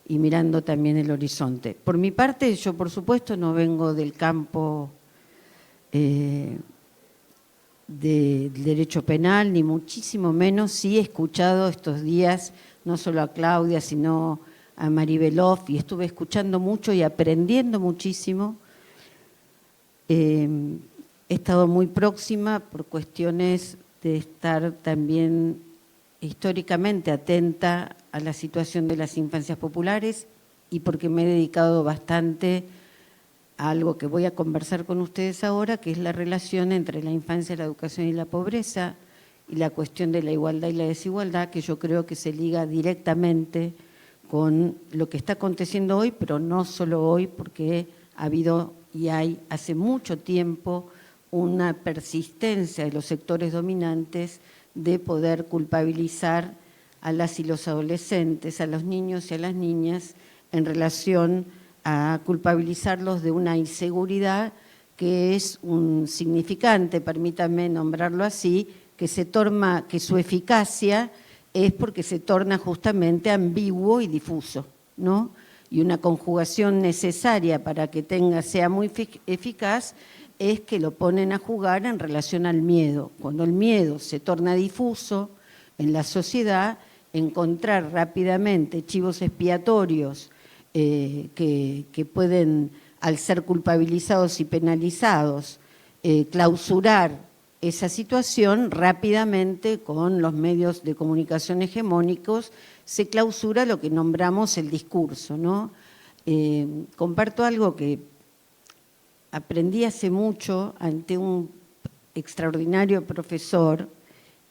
S3: y mirando también el horizonte. Por mi parte, yo por supuesto no vengo del campo del derecho penal, ni muchísimo menos. Sí he escuchado estos días, no solo a Claudia, sino a Maribelov, y estuve escuchando mucho y aprendiendo muchísimo. He estado muy próxima por cuestiones de estar también históricamente atenta a la situación de las infancias populares y porque me he dedicado bastante a algo que voy a conversar con ustedes ahora, que es la relación entre la infancia, la educación y la pobreza, y la cuestión de la igualdad y la desigualdad, que yo creo que se liga directamente con lo que está aconteciendo hoy, pero no solo hoy, porque ha habido y hay hace mucho tiempo una persistencia de los sectores dominantes de poder culpabilizar a las y los adolescentes, a los niños y a las niñas, en relación a culpabilizarlos de una inseguridad que es un significante, permítame nombrarlo así, que su eficacia es porque se torna justamente ambiguo y difuso, ¿no? Y una conjugación necesaria para que sea muy eficaz es que lo ponen a jugar en relación al miedo. Cuando el miedo se torna difuso en la sociedad, encontrar rápidamente chivos expiatorios que pueden, al ser culpabilizados y penalizados, clausurar esa situación rápidamente con los medios de comunicación hegemónicos, se clausura lo que nombramos el discurso, ¿no? Comparto algo que aprendí hace mucho ante un extraordinario profesor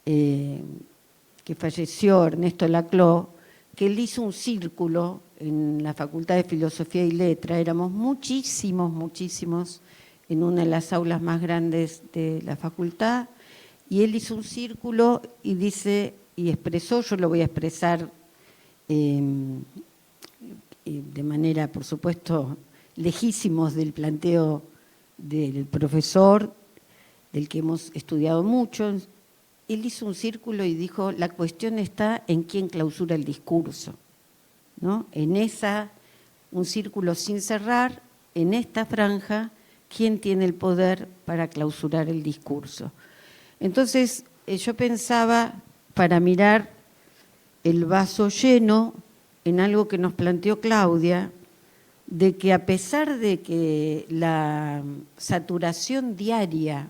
S3: que falleció, Ernesto Laclau, que él hizo un círculo en la Facultad de Filosofía y Letras. Éramos muchísimos en una de las aulas más grandes de la facultad, y él hizo un círculo y dice, y expresó, yo lo voy a expresar de manera, por supuesto, lejísimos del planteo del profesor, del que hemos estudiado mucho, él hizo un círculo y dijo, la cuestión está en quién clausura el discurso, ¿no? Un círculo sin cerrar, en esta franja, quién tiene el poder para clausurar el discurso. Entonces, yo pensaba, para mirar el vaso lleno, en algo que nos planteó Claudia, de que a pesar de que la saturación diaria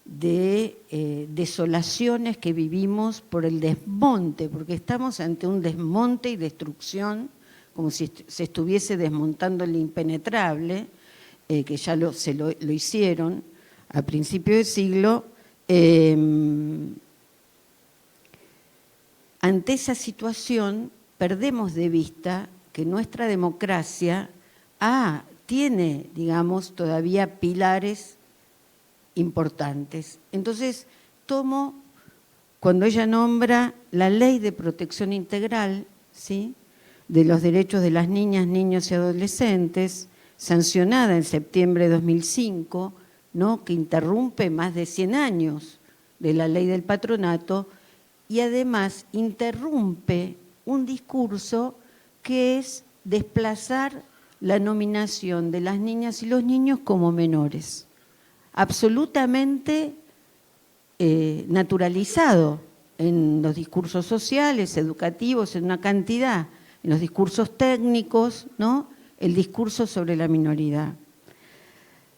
S3: de desolaciones que vivimos por el desmonte, porque estamos ante un desmonte y destrucción, como si se estuviese desmontando el impenetrable, que ya lo hicieron a principios del siglo, ante esa situación perdemos de vista que nuestra democracia tiene, digamos, todavía pilares importantes. Entonces, cuando ella nombra la Ley de Protección Integral, ¿sí?, de los derechos de las niñas, niños y adolescentes, sancionada en septiembre de 2005, ¿no?, que interrumpe más de 100 años de la Ley del Patronato y además interrumpe un discurso que es desplazar la nominación de las niñas y los niños como menores, absolutamente naturalizado en los discursos sociales, educativos, en una cantidad, en los discursos técnicos, ¿no?, el discurso sobre la minoridad.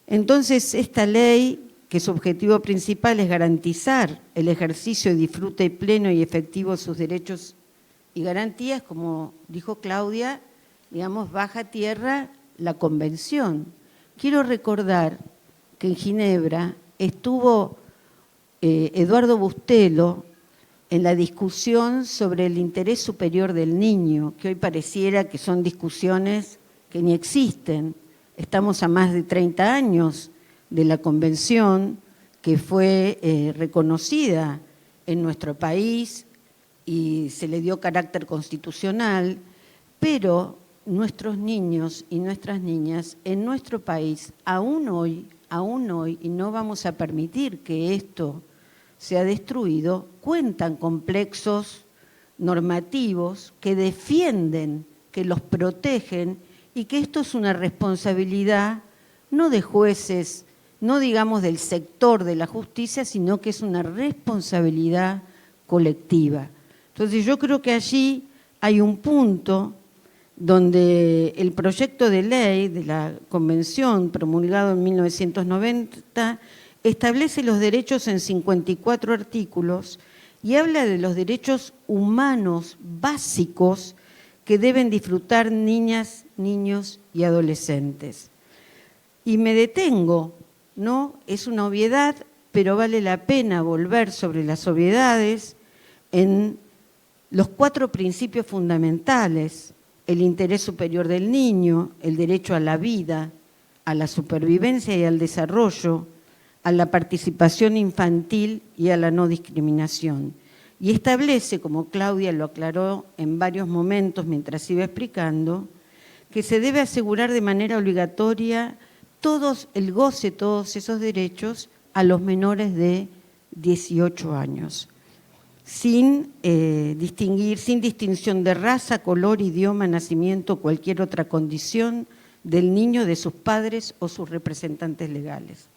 S3: Entonces, esta ley, que su objetivo principal es garantizar el ejercicio y disfrute pleno y efectivo de sus derechos y garantías, como dijo Claudia, digamos, baja a tierra la convención. Quiero recordar que en Ginebra estuvo Eduardo Bustelo en la discusión sobre el interés superior del niño, que hoy pareciera que son discusiones que ni existen. Estamos a más de 30 años de la convención que fue reconocida en nuestro país y se le dio carácter constitucional, pero nuestros niños y nuestras niñas en nuestro país, aún hoy, y no vamos a permitir que esto sea destruido, cuentan con plexos normativos que defienden, que los protegen y que esto es una responsabilidad no de jueces, no digamos del sector de la justicia, sino que es una responsabilidad colectiva. Entonces yo creo que allí hay un punto donde el proyecto de ley de la Convención promulgado en 1990 establece los derechos en 54 artículos y habla de los derechos humanos básicos que deben disfrutar niñas, niños y adolescentes. Y me detengo, ¿no? Es una obviedad, pero vale la pena volver sobre las obviedades en los 4 principios fundamentales: el interés superior del niño, el derecho a la vida, a la supervivencia y al desarrollo, a la participación infantil y a la no discriminación. Y establece, como Claudia lo aclaró en varios momentos mientras iba explicando, que se debe asegurar de manera obligatoria el goce de todos esos derechos a los menores de 18 años, sin distinción de raza, color, idioma, nacimiento o cualquier otra condición del niño, de sus padres o sus representantes legales.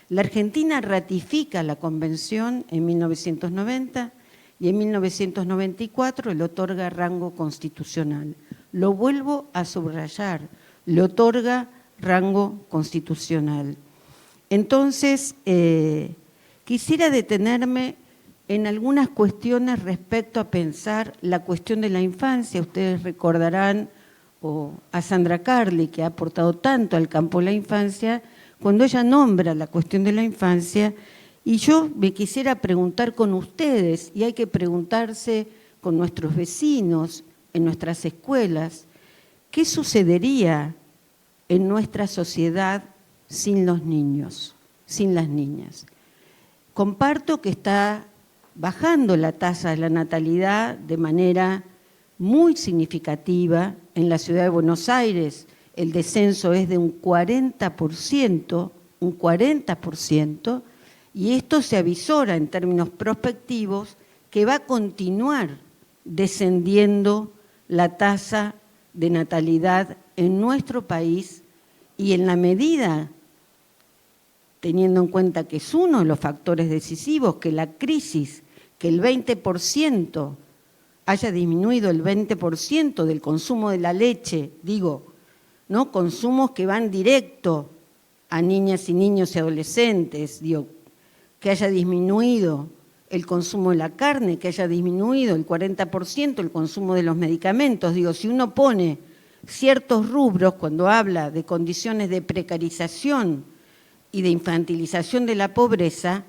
S3: La Argentina ratifica la Convención en 1990 y en 1994 le otorga rango constitucional. Lo vuelvo a subrayar, le otorga rango constitucional. Entonces, quisiera detenerme en algunas cuestiones respecto a pensar la cuestión de la infancia. Ustedes recordarán a Sandra Carli, que ha aportado tanto al campo de la infancia, cuando ella nombra la cuestión de la infancia, y yo me quisiera preguntar con ustedes, y hay que preguntarse con nuestros vecinos, en nuestras escuelas, ¿qué sucedería en nuestra sociedad sin los niños, sin las niñas? Comparto que está bajando la tasa de la natalidad de manera muy significativa. En la ciudad de Buenos Aires el descenso es de un 40%, Y esto se avisora en términos prospectivos que va a continuar descendiendo la tasa de natalidad en nuestro país, y en la medida, teniendo en cuenta que es uno de los factores decisivos, que la crisis, que el 20% haya disminuido el 20% del consumo de la leche, digo, ¿no? Consumos que van directo a niñas y niños y adolescentes, digo, que haya disminuido el consumo de la carne, que haya disminuido el 40% el consumo de los medicamentos. Digo, si uno pone ciertos rubros, cuando habla de condiciones de precarización y de infantilización de la pobreza,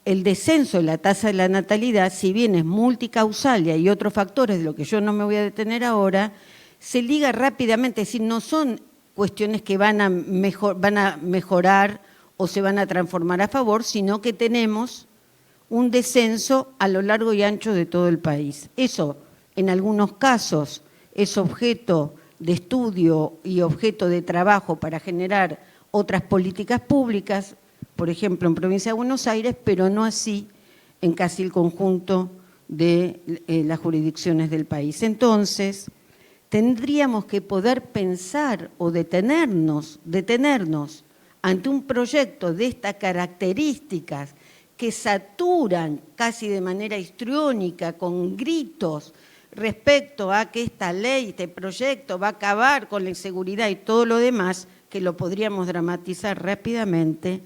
S3: el descenso de la tasa de la natalidad, si bien es multicausal y hay otros factores de lo que yo no me voy a detener ahora, se liga rápidamente, es decir, no son cuestiones que van a mejorar o se van a transformar a favor, sino que tenemos un descenso a lo largo y ancho de todo el país. Eso, en algunos casos, es objeto de estudio y objeto de trabajo para generar otras políticas públicas, por ejemplo, en Provincia de Buenos Aires, pero no así en casi el conjunto de las jurisdicciones del país. Entonces, tendríamos que poder pensar o detenernos ante un proyecto de estas características que saturan casi de manera histriónica, con gritos, respecto a que esta ley, este proyecto va a acabar con la inseguridad y todo lo demás, que lo podríamos dramatizar rápidamente,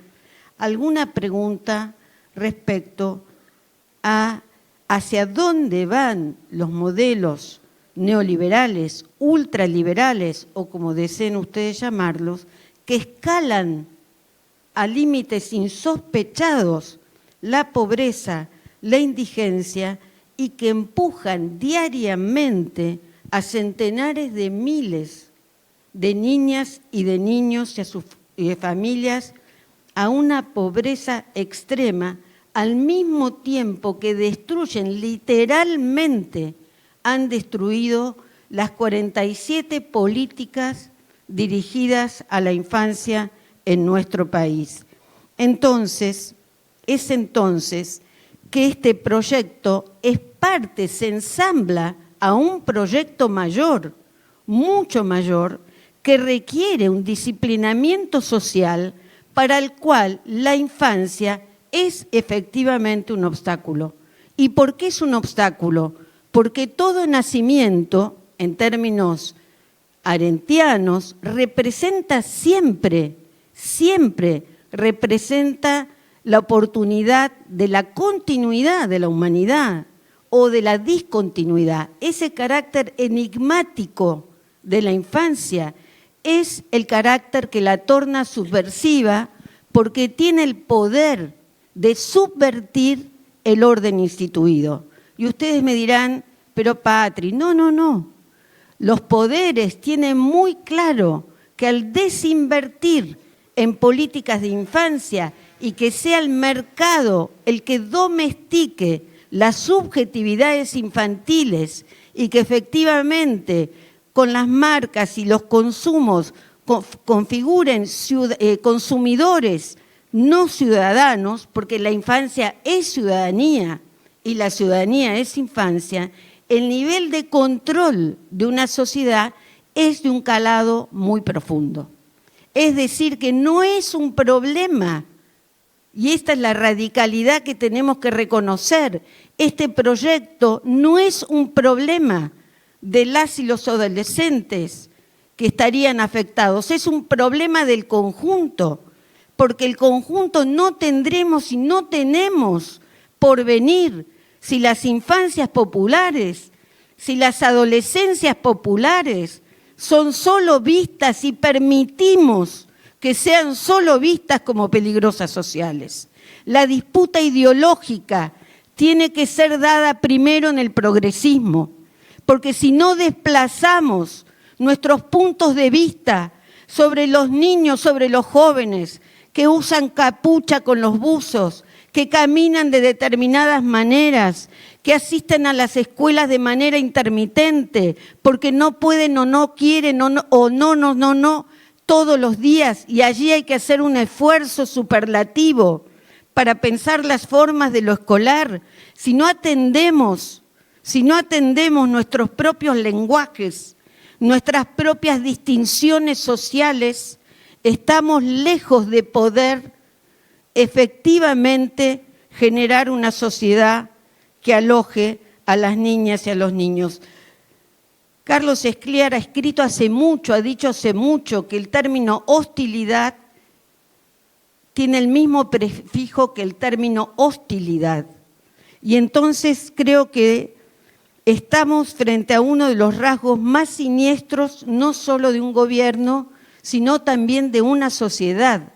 S3: alguna pregunta respecto a hacia dónde van los modelos neoliberales, ultraliberales o como deseen ustedes llamarlos, que escalan a límites insospechados la pobreza, la indigencia y que empujan diariamente a centenares de miles de niñas y de niños y a sus familias a una pobreza extrema, al mismo tiempo que destruyen, literalmente han destruido las 47 políticas dirigidas a la infancia en nuestro país. Entonces, es entonces que este proyecto es parte, se ensambla a un proyecto mayor, mucho mayor, que requiere un disciplinamiento social para el cual la infancia es efectivamente un obstáculo. ¿Y por qué es un obstáculo? Porque todo nacimiento, en términos arendtianos, representa siempre representa la oportunidad de la continuidad de la humanidad o de la discontinuidad. Ese carácter enigmático de la infancia es el carácter que la torna subversiva porque tiene el poder de subvertir el orden instituido. Y ustedes me dirán, pero Patri, no. Los poderes tienen muy claro que al desinvertir en políticas de infancia y que sea el mercado el que domestique las subjetividades infantiles y que efectivamente con las marcas y los consumos configuren consumidores, no ciudadanos, porque la infancia es ciudadanía y la ciudadanía es infancia, el nivel de control de una sociedad es de un calado muy profundo. Es decir, que no es un problema, y esta es la radicalidad que tenemos que reconocer, este proyecto no es un problema de las y los adolescentes que estarían afectados, es un problema del conjunto, porque el conjunto no tendremos y no tenemos porvenir si las infancias populares, si las adolescencias populares son solo vistas y permitimos que sean solo vistas como peligrosas sociales. La disputa ideológica tiene que ser dada primero en el progresismo, porque si no desplazamos nuestros puntos de vista sobre los niños, sobre los jóvenes que usan capucha con los buzos, que caminan de determinadas maneras, que asisten a las escuelas de manera intermitente, porque no pueden o no quieren o no, todos los días, y allí hay que hacer un esfuerzo superlativo para pensar las formas de lo escolar, si no atendemos nuestros propios lenguajes, nuestras propias distinciones sociales, estamos lejos de poder efectivamente generar una sociedad que aloje a las niñas y a los niños. Carlos Escliar ha escrito hace mucho, ha dicho hace mucho que el término hostilidad tiene el mismo prefijo que el término hostilidad. Y entonces creo que estamos frente a uno de los rasgos más siniestros, no solo de un gobierno, sino también de una sociedad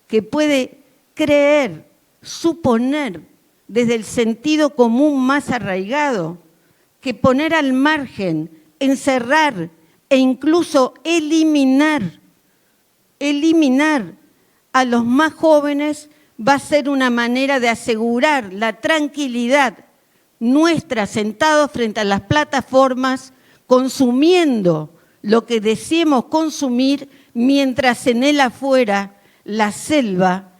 S3: que puede creer, suponer, desde el sentido común más arraigado, que poner al margen, encerrar e incluso eliminar a los más jóvenes va a ser una manera de asegurar la tranquilidad nuestra sentados frente a las plataformas, consumiendo lo que deseemos consumir, mientras en él afuera la selva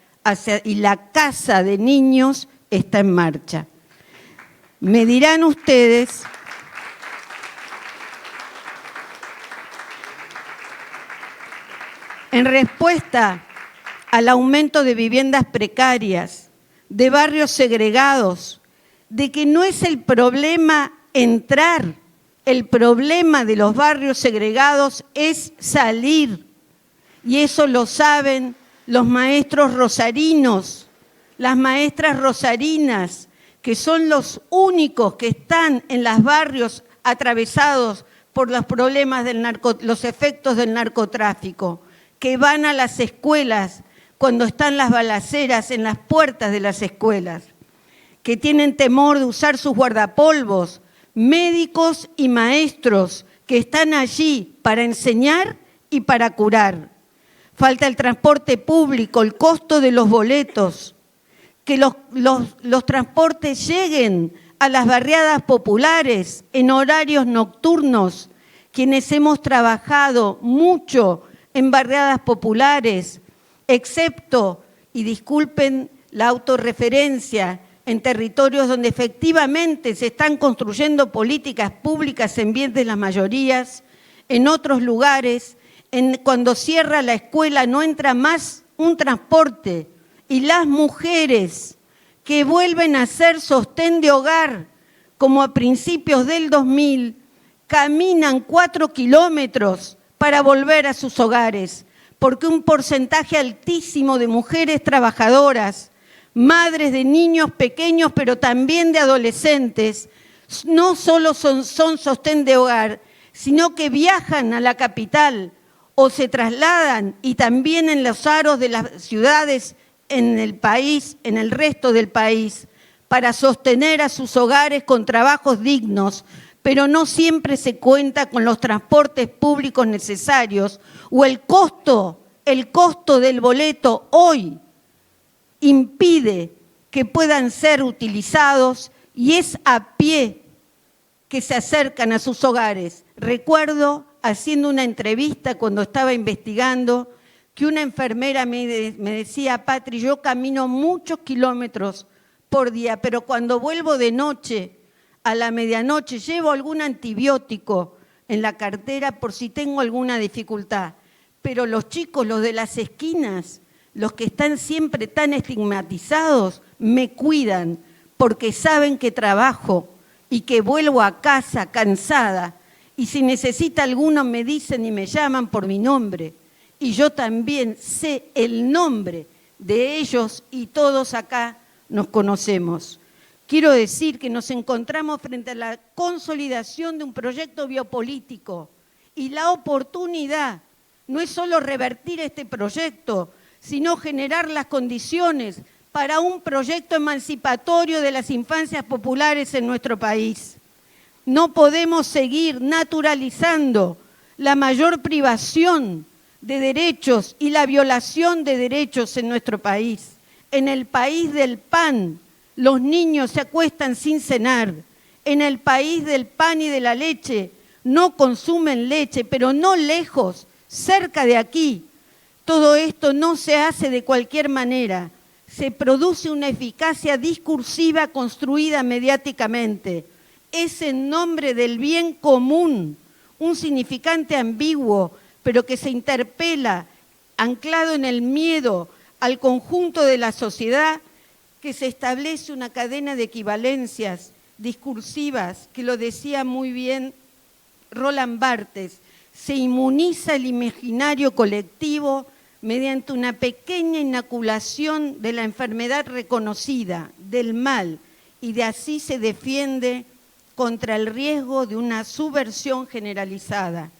S3: y la caza de niños está en marcha. Me dirán ustedes, en respuesta al aumento de viviendas precarias, de barrios segregados, de que no es el problema entrar, el problema de los barrios segregados es salir. Y eso lo saben los maestros rosarinos, las maestras rosarinas, que son los únicos que están en los barrios atravesados por los problemas los efectos del narcotráfico, que van a las escuelas cuando están las balaceras en las puertas de las escuelas, que tienen temor de usar sus guardapolvos, médicos y maestros que están allí para enseñar y para curar. Falta el transporte público, el costo de los boletos, que los transportes lleguen a las barriadas populares en horarios nocturnos, quienes hemos trabajado mucho en barriadas populares, excepto, y disculpen la autorreferencia, en territorios donde efectivamente se están construyendo políticas públicas en bien de las mayorías, en otros lugares, cuando cierra la escuela no entra más un transporte, y las mujeres que vuelven a ser sostén de hogar, como a principios del 2000, caminan 4 kilómetros para volver a sus hogares, porque un porcentaje altísimo de mujeres trabajadoras, madres de niños pequeños, pero también de adolescentes, no solo son sostén de hogar, sino que viajan a la capital o se trasladan, y también en los aros de las ciudades en el país, en el resto del país, para sostener a sus hogares con trabajos dignos, pero no siempre se cuenta con los transportes públicos necesarios, o el costo del boleto hoy impide que puedan ser utilizados, y es a pie que se acercan a sus hogares. Recuerdo, haciendo una entrevista cuando estaba investigando, que una enfermera me decía: Patri, yo camino muchos kilómetros por día, pero cuando vuelvo de noche, a la medianoche, llevo algún antibiótico en la cartera por si tengo alguna dificultad. Pero los chicos, los de las esquinas, los que están siempre tan estigmatizados, me cuidan porque saben que trabajo y que vuelvo a casa cansada. Y si necesita alguno me dicen y me llaman por mi nombre. Y yo también sé el nombre de ellos, y todos acá nos conocemos. Quiero decir que nos encontramos frente a la consolidación de un proyecto biopolítico, y la oportunidad no es solo revertir este proyecto, sino generar las condiciones para un proyecto emancipatorio de las infancias populares en nuestro país. No podemos seguir naturalizando la mayor privación de derechos y la violación de derechos en nuestro país. En el país del pan, los niños se acuestan sin cenar. En el país del pan y de la leche, no consumen leche, pero no lejos, cerca de aquí. Todo esto no se hace de cualquier manera. se produce una eficacia discursiva construida mediáticamente. Es en nombre del bien común, un significante ambiguo, pero que se interpela, anclado en el miedo al conjunto de la sociedad, que se establece una cadena de equivalencias discursivas, que lo decía muy bien Roland Barthes. Se inmuniza el imaginario colectivo mediante una pequeña inoculación de la enfermedad reconocida, del mal, y de así se defiende contra el riesgo de una subversión generalizada.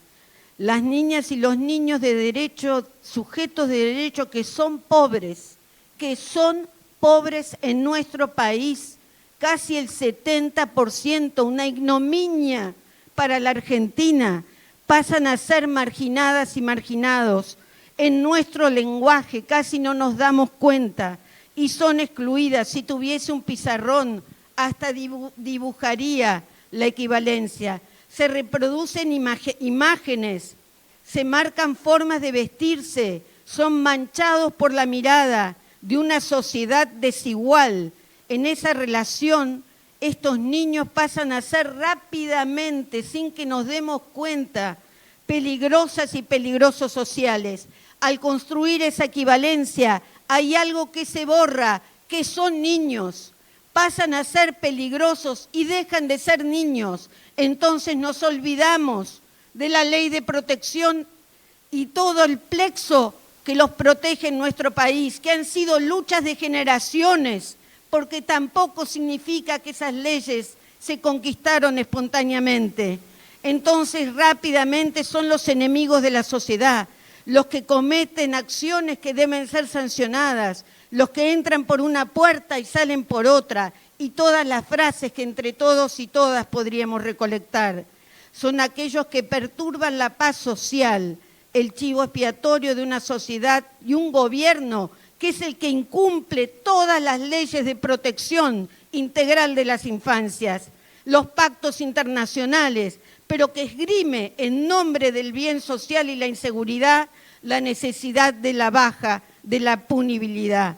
S3: Las niñas y los niños de derecho, sujetos de derecho que son pobres en nuestro país, casi el 70%, una ignominia para la Argentina, pasan a ser marginadas y marginados. En nuestro lenguaje casi no nos damos cuenta y son excluidas. Si tuviese un pizarrón, hasta dibujaría la equivalencia. Se reproducen imágenes, se marcan formas de vestirse, son manchados por la mirada de una sociedad desigual. En esa relación, estos niños pasan a ser rápidamente, sin que nos demos cuenta, peligrosas y peligrosos sociales. Al construir esa equivalencia, hay algo que se borra, que son niños. Pasan a ser peligrosos y dejan de ser niños. Entonces nos olvidamos de la ley de protección y todo el plexo que los protege en nuestro país, que han sido luchas de generaciones, porque tampoco significa que esas leyes se conquistaron espontáneamente. Entonces rápidamente son los enemigos de la sociedad, los que cometen acciones que deben ser sancionadas, los que entran por una puerta y salen por otra, y todas las frases que entre todos y todas podríamos recolectar. Son aquellos que perturban la paz social, el chivo expiatorio de una sociedad y un gobierno que es el que incumple todas las leyes de protección integral de las infancias, los pactos internacionales, pero que esgrime en nombre del bien social y la inseguridad la necesidad de la baja, de la punibilidad.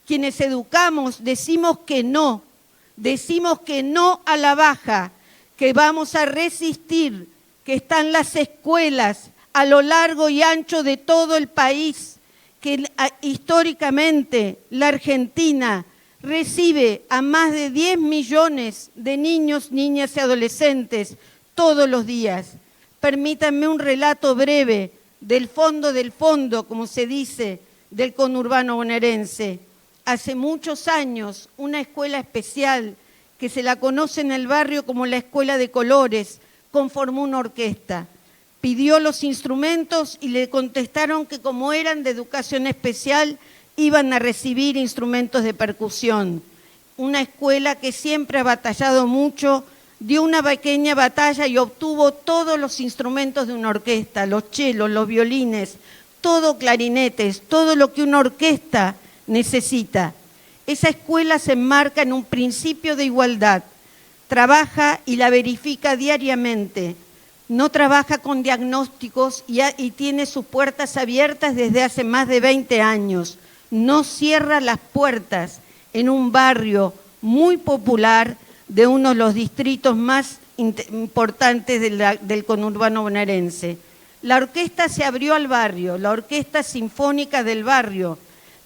S3: Quienes educamos decimos que no a la baja, que vamos a resistir, que están las escuelas a lo largo y ancho de todo el país, que históricamente la Argentina recibe a más de 10 millones de niños, niñas y adolescentes todos los días. Permítanme un relato breve del fondo, como se dice, del conurbano bonaerense. Hace muchos años, una escuela especial, que se la conoce en el barrio como la Escuela de Colores, conformó una orquesta. Pidió los instrumentos y le contestaron que como eran de educación especial, iban a recibir instrumentos de percusión. Una escuela que siempre ha batallado mucho, dio una pequeña batalla y obtuvo todos los instrumentos de una orquesta, los chelos, los violines, todo clarinetes, todo lo que una orquesta necesita. Esa escuela se enmarca en un principio de igualdad, trabaja y la verifica diariamente, no trabaja con diagnósticos y tiene sus puertas abiertas desde hace más de 20 años, no cierra las puertas en un barrio muy popular de uno de los distritos más importantes del conurbano bonaerense. La orquesta se abrió al barrio, la orquesta sinfónica del barrio,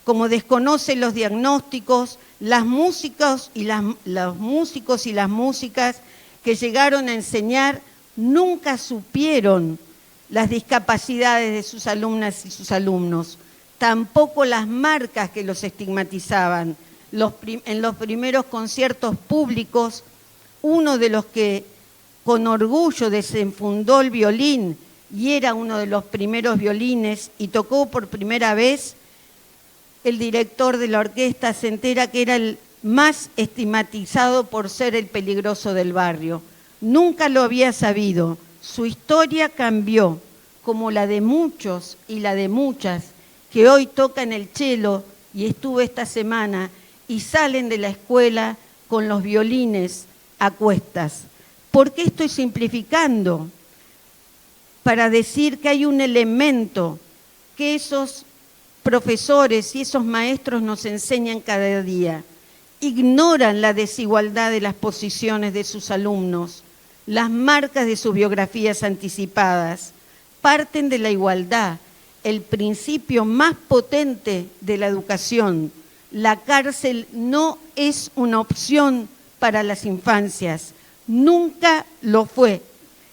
S3: como desconoce los diagnósticos, los músicos y las músicas que llegaron a enseñar nunca supieron las discapacidades de sus alumnas y sus alumnos, tampoco las marcas que los estigmatizaban. En los primeros conciertos públicos, uno de los que con orgullo desenfundó el violín y era uno de los primeros violines y tocó por primera vez, el director de la orquesta se entera que era el más estigmatizado por ser el peligroso del barrio. Nunca lo había sabido. Su historia cambió, como la de muchos y la de muchas que hoy tocan el cello y estuve esta semana y salen de la escuela con los violines a cuestas. ¿Por qué estoy simplificando? Para decir que hay un elemento que esos profesores y esos maestros nos enseñan cada día. Ignoran la desigualdad de las posiciones de sus alumnos, las marcas de sus biografías anticipadas. Parten de la igualdad, el principio más potente de la educación. La cárcel no es una opción para las infancias, nunca lo fue.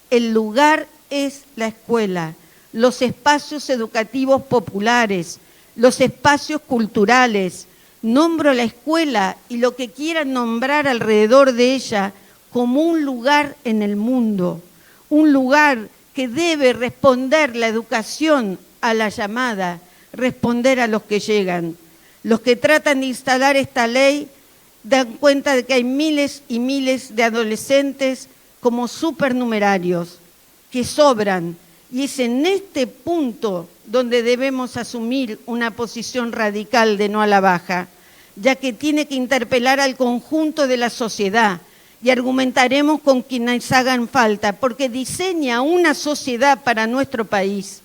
S3: El lugar es la escuela, los espacios educativos populares, los espacios culturales. Nombro la escuela y lo que quieran nombrar alrededor de ella como un lugar en el mundo, un lugar que debe responder la educación a la llamada, responder a los que llegan. Los que tratan de instalar esta ley dan cuenta de que hay miles y miles de adolescentes como supernumerarios, que sobran, y es en este punto donde debemos asumir una posición radical de no a la baja, ya que tiene que interpelar al conjunto de la sociedad, y argumentaremos con quienes hagan falta, porque diseña una sociedad para nuestro país,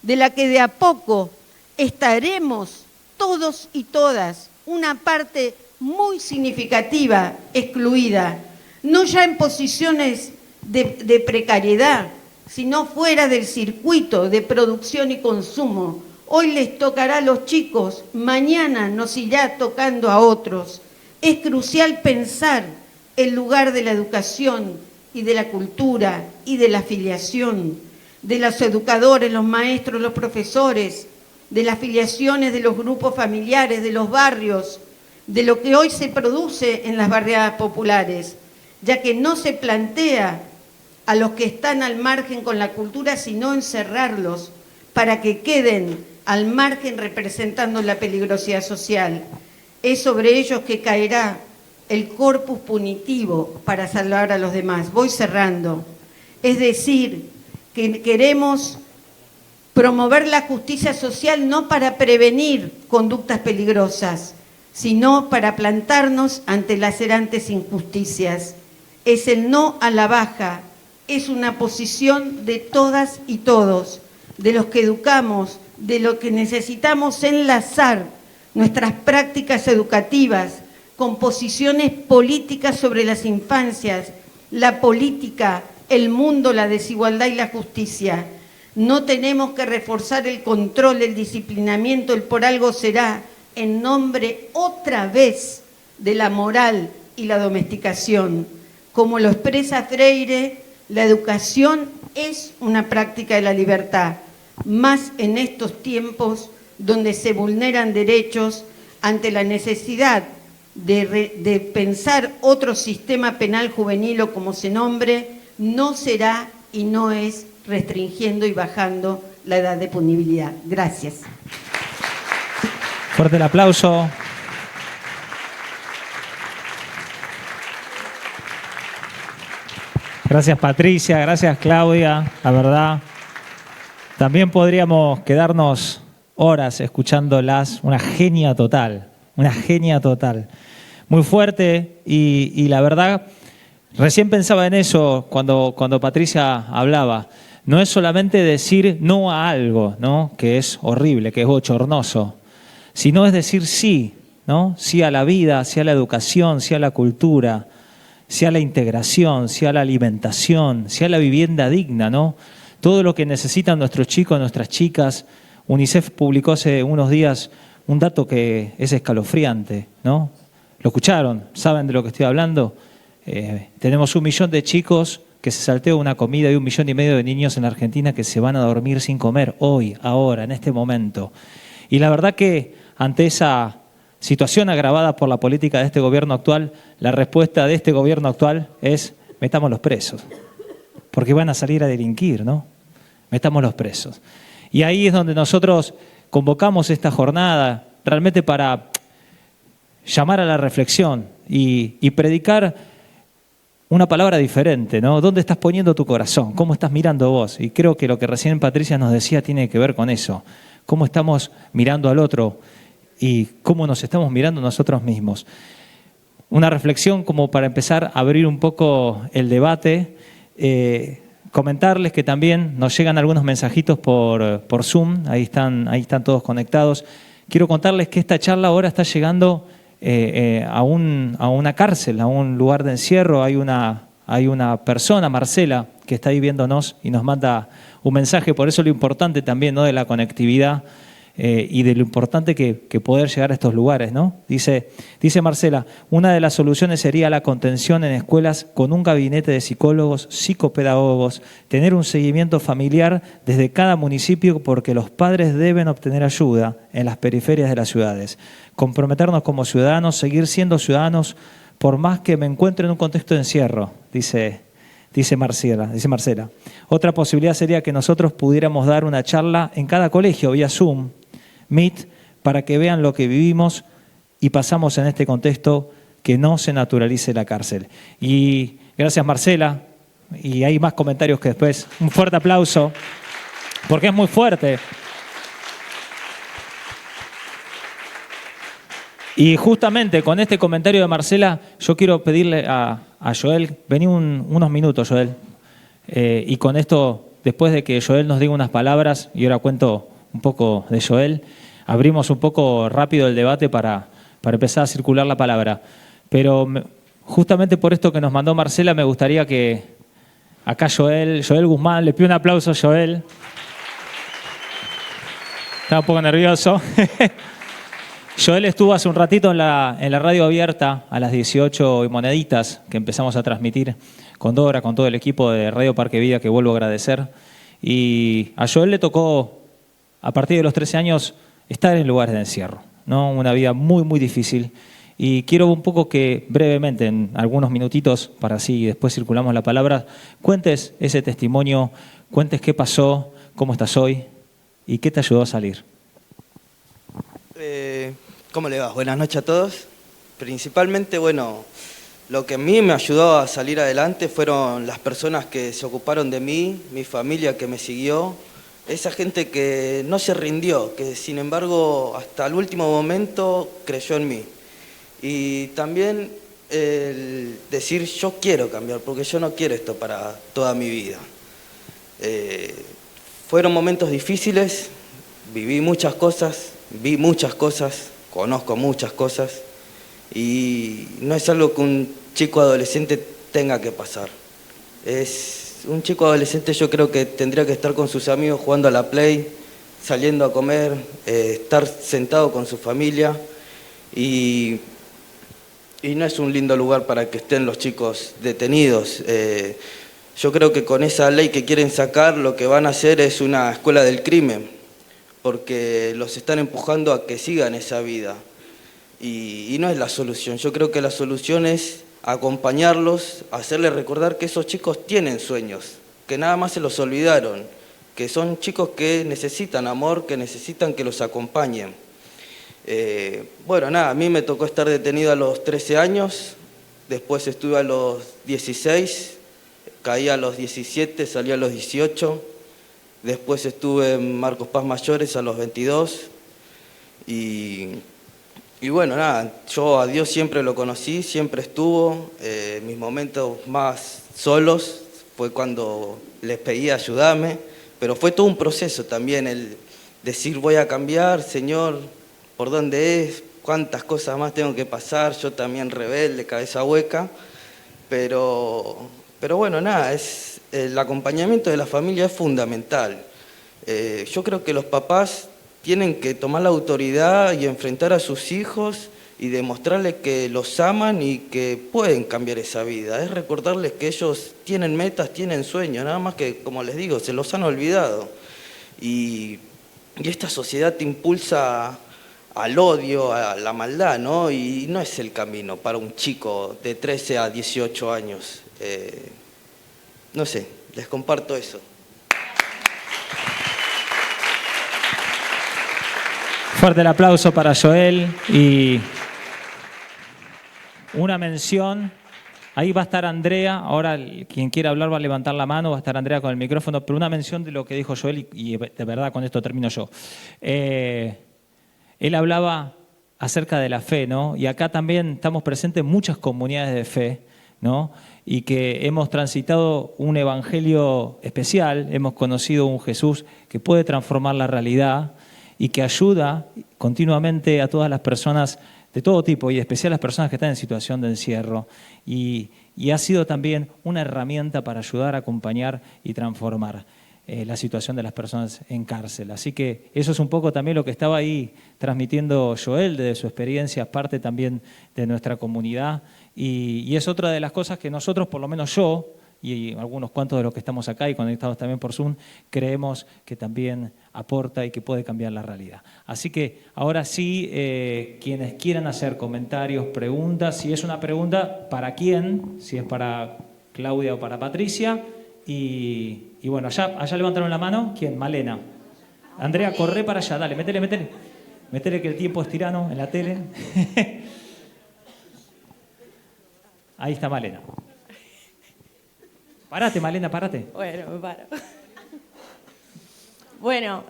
S3: de la que de a poco estaremos todos y todas, una parte muy significativa, excluida, no ya en posiciones de precariedad, sino fuera del circuito de producción y consumo. Hoy les tocará a los chicos, mañana nos irá tocando a otros. Es crucial pensar el lugar de la educación y de la cultura y de la afiliación, de los educadores, los maestros, los profesores, de las afiliaciones de los grupos familiares, de los barrios, de lo que hoy se produce en las barriadas populares, ya que no se plantea a los que están al margen con la cultura, sino encerrarlos para que queden al margen representando la peligrosidad social. Es sobre ellos que caerá el corpus punitivo para salvar a los demás. Voy cerrando. Es decir, que queremos promover la justicia social no para prevenir conductas peligrosas, sino para plantarnos ante lacerantes injusticias. Es el no a la baja, es una posición de todas y todos, de los que educamos, de lo que necesitamos enlazar nuestras prácticas educativas con posiciones políticas sobre las infancias, la política, el mundo, la desigualdad y la justicia. No tenemos que reforzar el control, el disciplinamiento, el por algo será, en nombre otra vez de la moral y la domesticación. Como lo expresa Freire, la educación es una práctica de la libertad, más en estos tiempos donde se vulneran derechos ante la necesidad de pensar otro sistema penal juvenil o como se nombre, no será y no es restringiendo y bajando la edad de punibilidad. Gracias.
S1: Fuerte el aplauso. Gracias Patricia, gracias Claudia, la verdad. También podríamos quedarnos horas escuchándolas, una genia total. Muy fuerte y la verdad, recién pensaba en eso cuando Patricia hablaba. No es solamente decir no a algo, ¿no?, que es horrible, que es bochornoso, sino es decir sí, ¿no? Sí a la vida, sí a la educación, sí a la cultura, sí a la integración, sí a la alimentación, sí a la vivienda digna, ¿no? Todo lo que necesitan nuestros chicos, nuestras chicas. UNICEF publicó hace unos días un dato que es escalofriante, ¿no? ¿Lo escucharon? ¿Saben de lo que estoy hablando? Tenemos 1 millón de chicos que se salteó una comida y 1,5 millones de niños en Argentina que se van a dormir sin comer hoy, ahora, en este momento. Y la verdad que ante esa situación agravada por la política de este gobierno actual, la respuesta de este gobierno actual es metámoslos presos, porque van a salir a delinquir, ¿no? Metámoslos presos. Y ahí es donde nosotros convocamos esta jornada realmente para llamar a la reflexión y predicar una palabra diferente, ¿no? ¿Dónde estás poniendo tu corazón? ¿Cómo estás mirando vos? Y creo que lo que recién Patricia nos decía tiene que ver con eso. ¿Cómo estamos mirando al otro y cómo nos estamos mirando nosotros mismos? Una reflexión como para empezar a abrir un poco el debate. Comentarles que también nos llegan algunos mensajitos por Zoom, ahí están todos conectados. quiero contarles que esta charla ahora está llegando a una cárcel, a un lugar de encierro. Hay una persona, Marcela, que está ahí viéndonos y nos manda un mensaje. Por eso lo importante también, ¿no?, de la conectividad y de lo importante que poder llegar a estos lugares, ¿no? Dice Marcela, una de las soluciones sería la contención en escuelas con un gabinete de psicólogos, psicopedagogos, tener un seguimiento familiar desde cada municipio, porque los padres deben obtener ayuda en las periferias de las ciudades. Comprometernos como ciudadanos, seguir siendo ciudadanos por más que me encuentre en un contexto de encierro, dice Marcela. Otra posibilidad sería que nosotros pudiéramos dar una charla en cada colegio vía Zoom, Meet, para que vean lo que vivimos y pasamos en este contexto, que no se naturalice la cárcel. Y gracias, Marcela. Y hay más comentarios que después. Un fuerte aplauso, porque es muy fuerte. Y justamente con este comentario de Marcela, yo quiero pedirle a Joel, vení unos minutos, Joel, y con esto, después de que Joel nos diga unas palabras, y ahora cuento un poco de Joel, abrimos un poco rápido el debate para empezar a circular la palabra. Pero justamente por esto que nos mandó Marcela, me gustaría que acá Joel Guzmán, le pido un aplauso a Joel. Estaba un poco nervioso. Joel estuvo hace un ratito en la radio abierta a las 18 y moneditas, que empezamos a transmitir con Dora, con todo el equipo de Radio Parque Vida, que vuelvo a agradecer. Y a Joel le tocó, a partir de los 13 años, estar en lugares de encierro, ¿no? Una vida muy, muy difícil. Y quiero un poco que brevemente, en algunos minutitos, para así después circulamos la palabra, cuentes ese testimonio, cuentes qué pasó, cómo estás hoy y qué te ayudó a salir.
S4: ¿Cómo le va? Buenas noches a todos. Principalmente, bueno, lo que a mí me ayudó a salir adelante fueron las personas que se ocuparon de mí, mi familia que me siguió, esa gente que no se rindió, que sin embargo hasta el último momento creyó en mí. Y también el decir yo quiero cambiar, porque yo no quiero esto para toda mi vida. Fueron momentos difíciles, viví muchas cosas, vi muchas cosas, conozco muchas cosas y no es algo que un chico adolescente tenga que pasar. Un chico adolescente, yo creo que tendría que estar con sus amigos jugando a la Play, saliendo a comer, estar sentado con su familia y no es un lindo lugar para que estén los chicos detenidos. Yo creo que con esa ley que quieren sacar lo que van a hacer es una escuela del crimen, porque los están empujando a que sigan esa vida y no es la solución. Yo creo que la solución es acompañarlos, hacerles recordar que esos chicos tienen sueños, que nada más se los olvidaron, que son chicos que necesitan amor, que necesitan que los acompañen. Bueno, nada, a mí me tocó estar detenido a los 13 años, después estuve a los 16, caí a los 17, salí a los 18, después estuve en Marcos Paz Mayores a los 22 y bueno, nada, yo a Dios siempre lo conocí, siempre estuvo. Mis momentos más solos fue cuando les pedí ayudarme, pero fue todo un proceso también el decir voy a cambiar, Señor, ¿por dónde es? ¿Cuántas cosas más tengo que pasar? Yo también rebelde, cabeza hueca, pero bueno, nada, el acompañamiento de la familia es fundamental. Yo creo que los papás tienen que tomar la autoridad y enfrentar a sus hijos y demostrarles que los aman y que pueden cambiar esa vida. Es recordarles que ellos tienen metas, tienen sueños, nada más que, como les digo, se los han olvidado. Y esta sociedad te impulsa al odio, a la maldad, ¿no? Y no es el camino para un chico de 13 a 18 años. No sé, les comparto eso.
S1: Fuerte el aplauso para Joel y una mención. Ahí va a estar Andrea, ahora quien quiera hablar va a levantar la mano, va a estar Andrea con el micrófono, pero una mención de lo que dijo Joel y de verdad con esto termino yo. Él hablaba acerca de la fe, ¿no? Y acá también estamos presentes muchas comunidades de fe, ¿no? Y que hemos transitado un evangelio especial, hemos conocido un Jesús que puede transformar la realidad y que ayuda continuamente a todas las personas de todo tipo y en especial las personas que están en situación de encierro. Y ha sido también una herramienta para ayudar, acompañar y transformar la situación de las personas en cárcel. Así que eso es un poco también lo que estaba ahí transmitiendo Joel desde su experiencia, parte también de nuestra comunidad. Y es otra de las cosas que nosotros, por lo menos yo, y algunos cuantos de los que estamos acá y conectados también por Zoom, creemos que también aporta y que puede cambiar la realidad. Así que ahora sí, quienes quieran hacer comentarios, preguntas, si es una pregunta, ¿para quién? Si es para Claudia o para Patricia. Y bueno, allá levantaron la mano. ¿Quién? Malena. Andrea, corre para allá, dale, métele. Métele que el tiempo es tirano en la tele. Ahí está Malena. Párate, Malena, párate.
S5: Bueno, me paro. Bueno,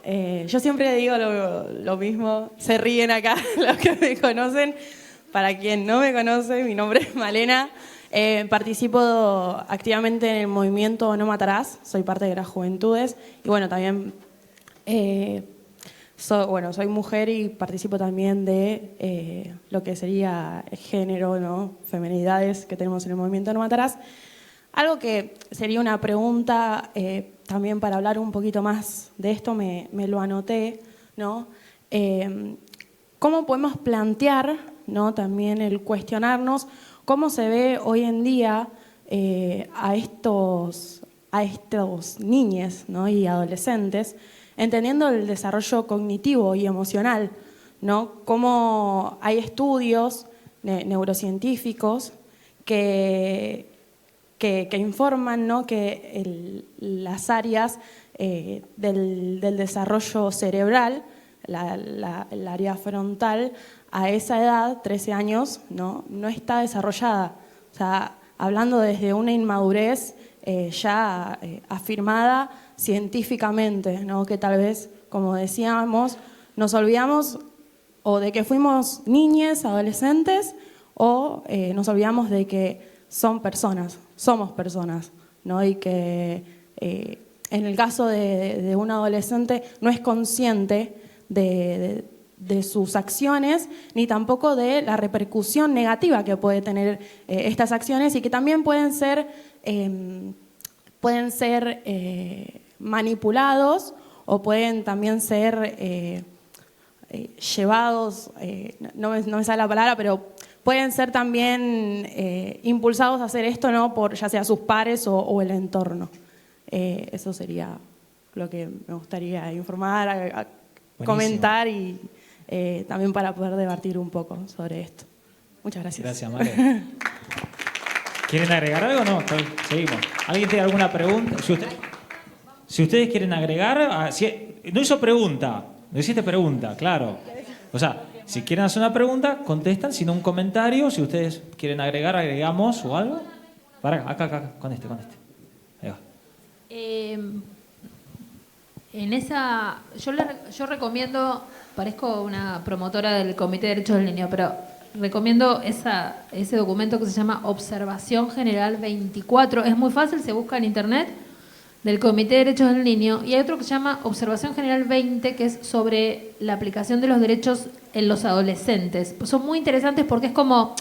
S5: yo siempre digo lo mismo. Se ríen acá los que me conocen. Para quien no me conoce, mi nombre es Malena. Participo activamente en el movimiento No Matarás. Soy parte de las juventudes. Y bueno, también soy mujer y participo también de lo que sería género, ¿no? Feminidades que tenemos en el movimiento No Matarás. Algo que sería una pregunta también para hablar un poquito más de esto, me lo anoté, ¿no? ¿Cómo podemos plantear, ¿no? También el cuestionarnos cómo se ve hoy en día a estos niños, ¿no? Y adolescentes, entendiendo el desarrollo cognitivo y emocional, ¿no? Cómo hay estudios neurocientíficos que informan, ¿no? Que las áreas del desarrollo cerebral, el área frontal, a esa edad, 13 años, no está desarrollada. O sea, hablando desde una inmadurez ya afirmada científicamente, ¿no? Que tal vez, como decíamos, nos olvidamos o de que fuimos niñes, adolescentes, o nos olvidamos de que somos personas, ¿no? Y que en el caso de un adolescente no es consciente de sus acciones, ni tampoco de la repercusión negativa que puede tener estas acciones y que también pueden ser manipulados o pueden también ser llevados, no me sale la palabra, pero pueden ser también impulsados a hacer esto, ¿no? Por ya sea sus pares o el entorno. Eso sería lo que me gustaría informar, comentar y también para poder debatir un poco sobre esto. Muchas gracias.
S1: Gracias, Mare. ¿Quieren agregar algo o no? Seguimos. ¿Alguien tiene alguna pregunta? Si ustedes quieren agregar... no hizo pregunta, no hiciste pregunta, claro. O sea, si quieren hacer una pregunta, contestan, si no un comentario. Si ustedes quieren agregar, agregamos o algo. Para acá, con este. Ahí va.
S2: Yo recomiendo, parezco una promotora del Comité de Derechos del Niño, pero recomiendo ese documento que se llama Observación General 24. Es muy fácil, se busca en internet, del Comité de Derechos del Niño, y hay otro que se llama Observación General 20, que es sobre la aplicación de los derechos en los adolescentes. Pues son muy interesantes porque es como...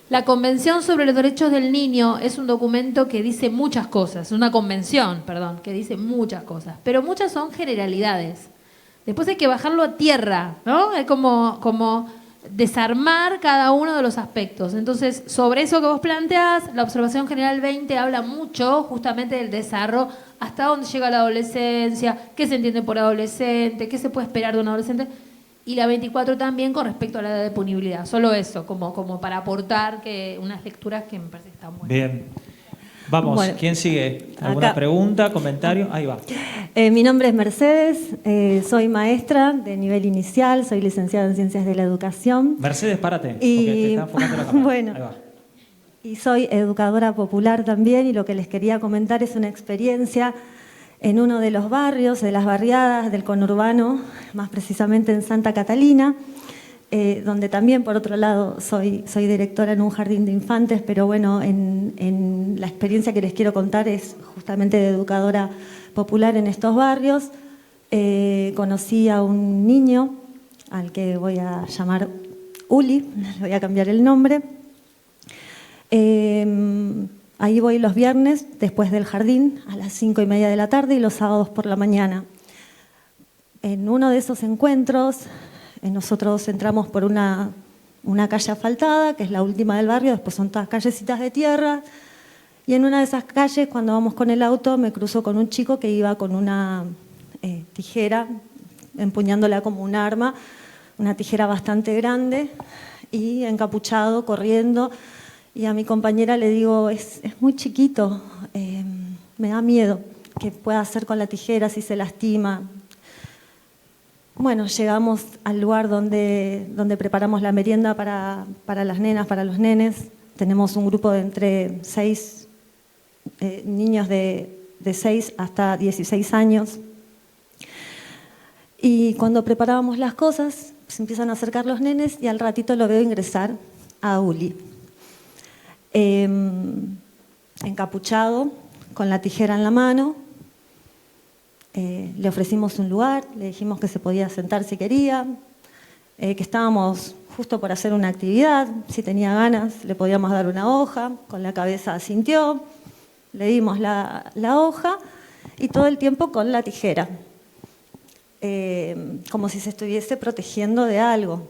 S2: La Convención sobre los Derechos del Niño es un documento que dice muchas cosas, una convención, perdón, que dice muchas cosas, pero muchas son generalidades. Después hay que bajarlo a tierra, ¿no? Es como desarmar cada uno de los aspectos. Entonces, sobre eso que vos planteás, la Observación General 20 habla mucho justamente del desarrollo, hasta dónde llega la adolescencia, qué se entiende por adolescente, qué se puede esperar de un adolescente. Y la 24 también con respecto a la edad de punibilidad. Solo eso, como para aportar unas lecturas que me parece que están buenas.
S1: Bien. Vamos, bueno, ¿quién sigue? ¿Alguna
S6: acá.
S1: Pregunta, comentario? Ahí va.
S6: Mi nombre es Mercedes, soy maestra de nivel inicial, soy licenciada en Ciencias de la Educación.
S1: Mercedes, párate, porque te está enfocando la cámara.
S6: Bueno,
S1: ahí va.
S6: Y soy educadora popular también, y lo que les quería comentar es una experiencia en uno de los barrios, de las barriadas del conurbano, más precisamente en Santa Catalina, donde también, por otro lado, soy directora en un jardín de infantes, pero bueno, en la experiencia que les quiero contar es justamente de educadora popular en estos barrios. conocí a un niño al que voy a llamar Uli, le voy a cambiar el nombre. Ahí voy los viernes después del jardín a las 5:30 de la tarde y los sábados por la mañana. En uno de esos encuentros nosotros entramos por una calle asfaltada, que es la última del barrio, después son todas callecitas de tierra, y en una de esas calles, cuando vamos con el auto, me cruzo con un chico que iba con una tijera, empuñándola como un arma, una tijera bastante grande, y encapuchado, corriendo, y a mi compañera le digo, es muy chiquito, me da miedo qué pueda hacer con la tijera si se lastima. Bueno, llegamos al lugar donde preparamos la merienda para las nenas, para los nenes. Tenemos un grupo de entre 6 niños de 6 hasta 16 años. Y cuando preparábamos las cosas, se empiezan a acercar los nenes y al ratito lo veo ingresar a Uli. Encapuchado, con la tijera en la mano. Le ofrecimos un lugar, le dijimos que se podía sentar si quería, que estábamos justo por hacer una actividad, si tenía ganas le podíamos dar una hoja, con la cabeza asintió, le dimos la hoja y todo el tiempo con la tijera, como si se estuviese protegiendo de algo.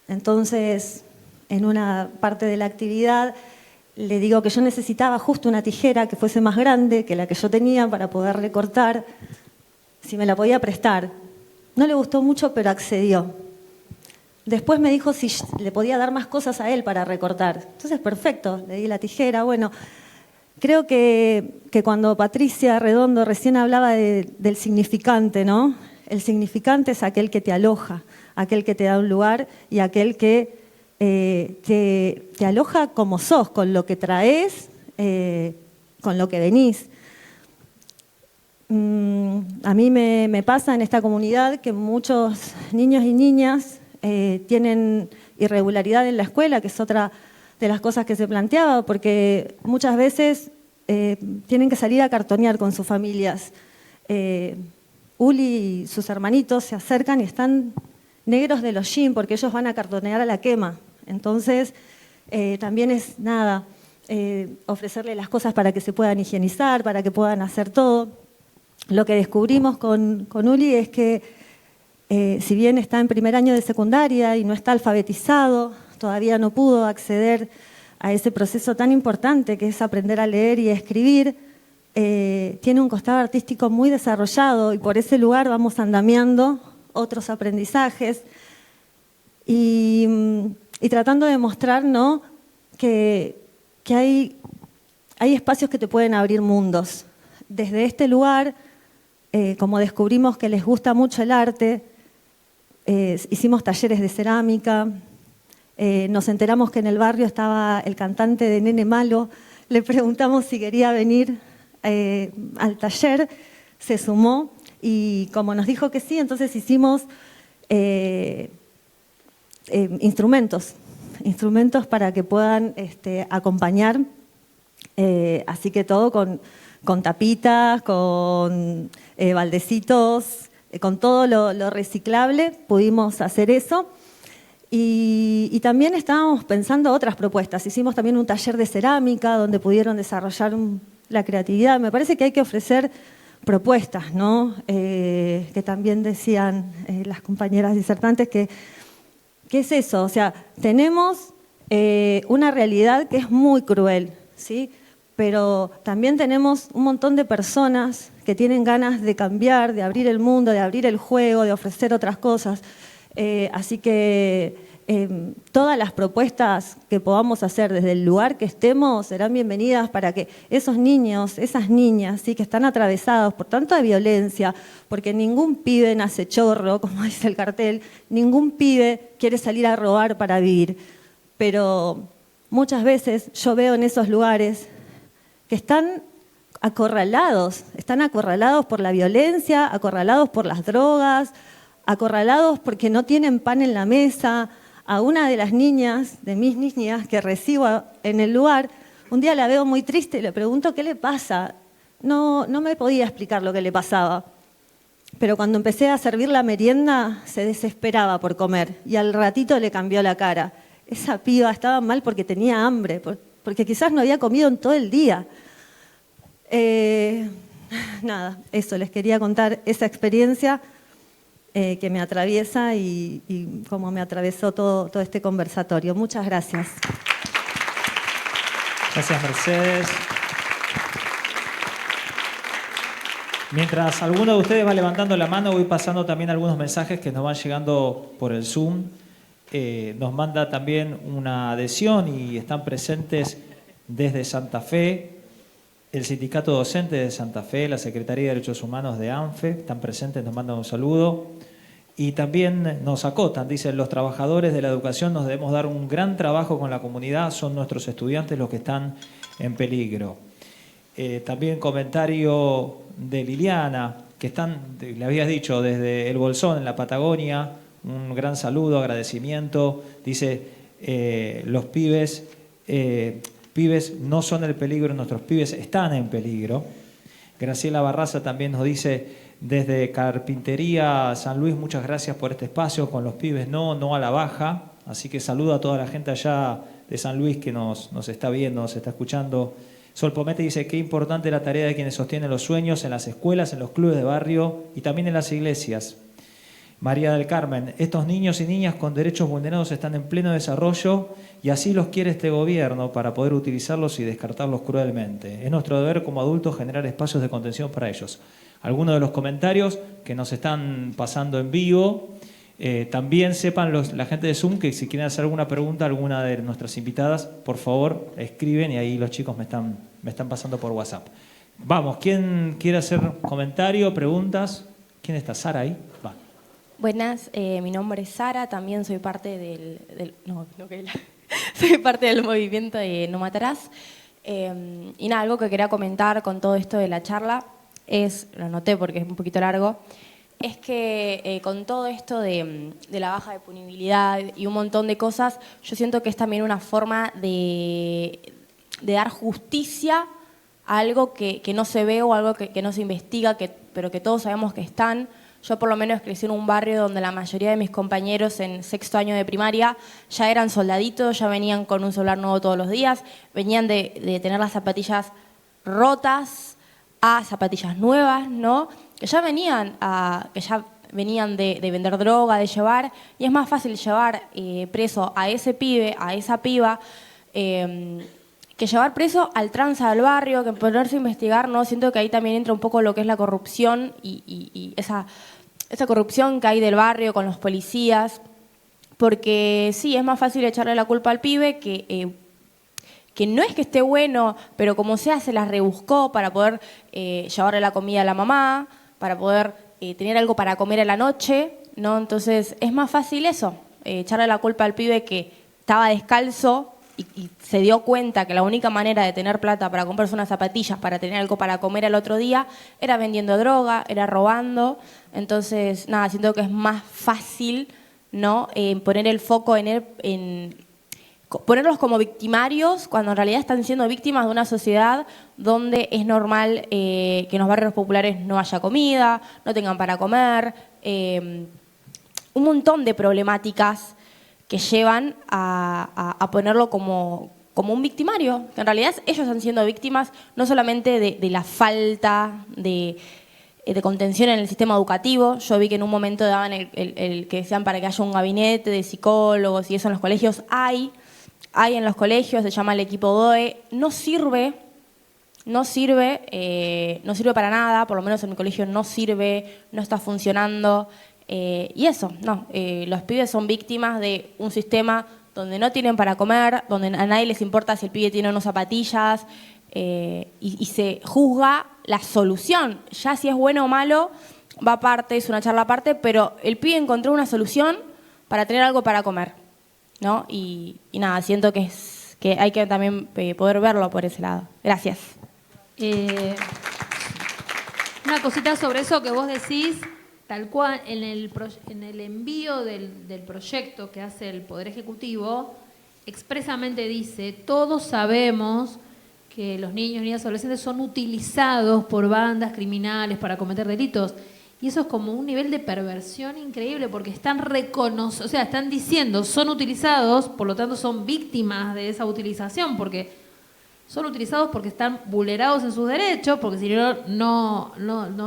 S6: Entonces, en una parte de la actividad, le digo que yo necesitaba justo una tijera que fuese más grande que la que yo tenía para poder recortar, si me la podía prestar. No le gustó mucho, pero accedió. Después me dijo si le podía dar más cosas a él para recortar. Entonces, perfecto, le di la tijera. Bueno, creo que cuando Patricia Redondo recién hablaba del significante, ¿no? El significante es aquel que te aloja, aquel que te da un lugar y aquel que te aloja como sos, con lo que traes, con lo que venís. A mí me pasa en esta comunidad que muchos niños y niñas tienen irregularidad en la escuela, que es otra de las cosas que se planteaba, porque muchas veces tienen que salir a cartonear con sus familias. Uli y sus hermanitos se acercan y están negros de los jeans porque ellos van a cartonear a la quema. Entonces, también es ofrecerle las cosas para que se puedan higienizar, para que puedan hacer todo. Lo que descubrimos con Uli es que, si bien está en primer año de secundaria y no está alfabetizado, todavía no pudo acceder a ese proceso tan importante que es aprender a leer y a escribir, tiene un costado artístico muy desarrollado y por ese lugar vamos andamiando otros aprendizajes y tratando de mostrar, ¿no?, que hay espacios que te pueden abrir mundos. Desde este lugar, como descubrimos que les gusta mucho el arte, hicimos talleres de cerámica, nos enteramos que en el barrio estaba el cantante de Nene Malo, le preguntamos si quería venir al taller, se sumó y como nos dijo que sí, entonces hicimos instrumentos para que puedan acompañar, así que todo con tapitas, con baldecitos, con todo lo reciclable pudimos hacer eso. Y también estábamos pensando otras propuestas. Hicimos también un taller de cerámica donde pudieron desarrollar la creatividad. Me parece que hay que ofrecer propuestas, ¿no? Que también decían las compañeras disertantes que ¿qué es eso? O sea, tenemos una realidad que es muy cruel, ¿sí? Pero también tenemos un montón de personas que tienen ganas de cambiar, de abrir el mundo, de abrir el juego, de ofrecer otras cosas. Así que todas las propuestas que podamos hacer desde el lugar que estemos serán bienvenidas para que esos niños, esas niñas, ¿sí?, que están atravesados por tanta violencia, porque ningún pibe nace chorro, como dice el cartel, ningún pibe quiere salir a robar para vivir. Pero muchas veces yo veo en esos lugares que están acorralados por la violencia, acorralados por las drogas, acorralados porque no tienen pan en la mesa. A una de las niñas, de mis niñas que recibo en el lugar, un día la veo muy triste y le pregunto qué le pasa. no me podía explicar lo que le pasaba. Pero cuando empecé a servir la merienda, se desesperaba por comer y al ratito le cambió la cara. Esa piba estaba mal porque tenía hambre, porque quizás no había comido en todo el día. Nada, eso, les quería contar esa experiencia que me atraviesa y cómo me atravesó todo este conversatorio. Muchas gracias.
S1: Gracias, Mercedes. Mientras alguno de ustedes va levantando la mano, voy pasando también algunos mensajes que nos van llegando por el Zoom. Nos manda también una adhesión y están presentes desde Santa Fe, el Sindicato Docente de Santa Fe, la Secretaría de Derechos Humanos de ANFE, están presentes, nos mandan un saludo. Y también nos acotan, dicen, los trabajadores de la educación nos debemos dar un gran trabajo con la comunidad, son nuestros estudiantes los que están en peligro. También comentario de Liliana, que le habías dicho, desde El Bolsón, en la Patagonia, un gran saludo, agradecimiento. Dice, los pibes no son el peligro, nuestros pibes están en peligro. Graciela Barraza también nos dice, desde Carpintería San Luis, muchas gracias por este espacio, con los pibes no a la baja. Así que saludo a toda la gente allá de San Luis que nos está viendo, nos está escuchando. Sol Pomete dice, qué importante la tarea de quienes sostienen los sueños en las escuelas, en los clubes de barrio y también en las iglesias. María del Carmen, estos niños y niñas con derechos vulnerados están en pleno desarrollo y así los quiere este gobierno para poder utilizarlos y descartarlos cruelmente. Es nuestro deber como adultos generar espacios de contención para ellos. Algunos de los comentarios que nos están pasando en vivo, también sepan la gente de Zoom que si quieren hacer alguna pregunta a alguna de nuestras invitadas, por favor escriben y ahí los chicos me están pasando por WhatsApp. Vamos, ¿quién quiere hacer comentario, preguntas? ¿Quién está? ¿Sara ahí? Va.
S7: Buenas, mi nombre es Sara, también soy parte soy parte del movimiento de No Matarás. Y nada, algo que quería comentar con todo esto de la charla lo anoté porque es un poquito largo, es que con todo esto de la baja de punibilidad y un montón de cosas, yo siento que es también una forma de dar justicia a algo que no se ve o algo que no se investiga, pero que todos sabemos que están. Yo por lo menos crecí en un barrio donde la mayoría de mis compañeros en 6º año de primaria ya eran soldaditos, ya venían con un celular nuevo todos los días, venían de tener las zapatillas rotas a zapatillas nuevas, ¿no? Que ya venían de vender droga, de llevar, y es más fácil llevar preso a ese pibe, a esa piba, que llevar preso al tranza del barrio, que ponerse a investigar, ¿no? Siento que ahí también entra un poco lo que es la corrupción y esa corrupción que hay del barrio con los policías, porque sí, es más fácil echarle la culpa al pibe que no es que esté bueno, pero como sea se las rebuscó para poder llevarle la comida a la mamá, para poder tener algo para comer a la noche, ¿no? Entonces es más fácil eso, echarle la culpa al pibe que estaba descalzo y se dio cuenta que la única manera de tener plata para comprarse unas zapatillas, para tener algo para comer al otro día, era vendiendo droga, era robando. Entonces, nada, siento que es más fácil, ¿no? Poner el foco en ponerlos como victimarios cuando en realidad están siendo víctimas de una sociedad donde es normal que en los barrios populares no haya comida, no tengan para comer, un montón de problemáticas que llevan a ponerlo como un victimario, que en realidad ellos están siendo víctimas no solamente de la falta de contención en el sistema educativo. Yo vi que en un momento daban el que decían para que haya un gabinete de psicólogos y eso en los colegios. Hay en los colegios, se llama el equipo DOE, no sirve para nada, por lo menos en mi colegio no sirve, no está funcionando. Y eso, los pibes son víctimas de un sistema donde no tienen para comer, donde a nadie les importa si el pibe tiene o no zapatillas, y se juzga la solución. Ya si es bueno o malo, va aparte, es una charla aparte, pero el pibe encontró una solución para tener algo para comer, ¿no? Y nada, siento que hay que también poder verlo por ese lado. Gracias.
S2: Una cosita sobre eso que vos decís. Tal cual, en el envío del proyecto que hace el Poder Ejecutivo, expresamente dice, todos sabemos que los niños, niñas, adolescentes son utilizados por bandas criminales para cometer delitos. Y eso es como un nivel de perversión increíble, porque están o sea, están diciendo, son utilizados, por lo tanto son víctimas de esa utilización, porque son utilizados porque están vulnerados en sus derechos, porque si no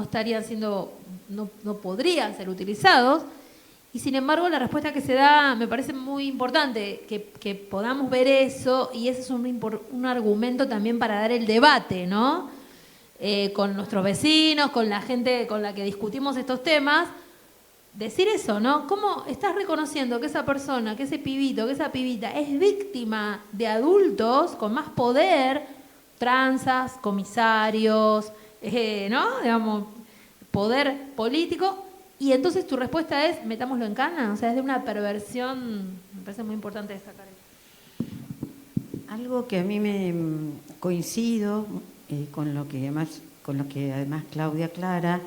S2: estarían siendo, no podrían ser utilizados. Y sin embargo, la respuesta que se da me parece muy importante, que podamos ver eso, y ese es un argumento también para dar el debate, ¿no? Con nuestros vecinos, con la gente con la que discutimos estos temas, decir eso, ¿no? ¿Cómo estás reconociendo que esa persona, que ese pibito, que esa pibita es víctima de adultos con más poder, tranzas, comisarios, ¿no? Digamos, poder político? Y entonces tu respuesta es, metámoslo en cana, o sea, es de una perversión, me parece muy importante destacar eso.
S3: Algo que a mí me coincido con lo que además Claudia aclara,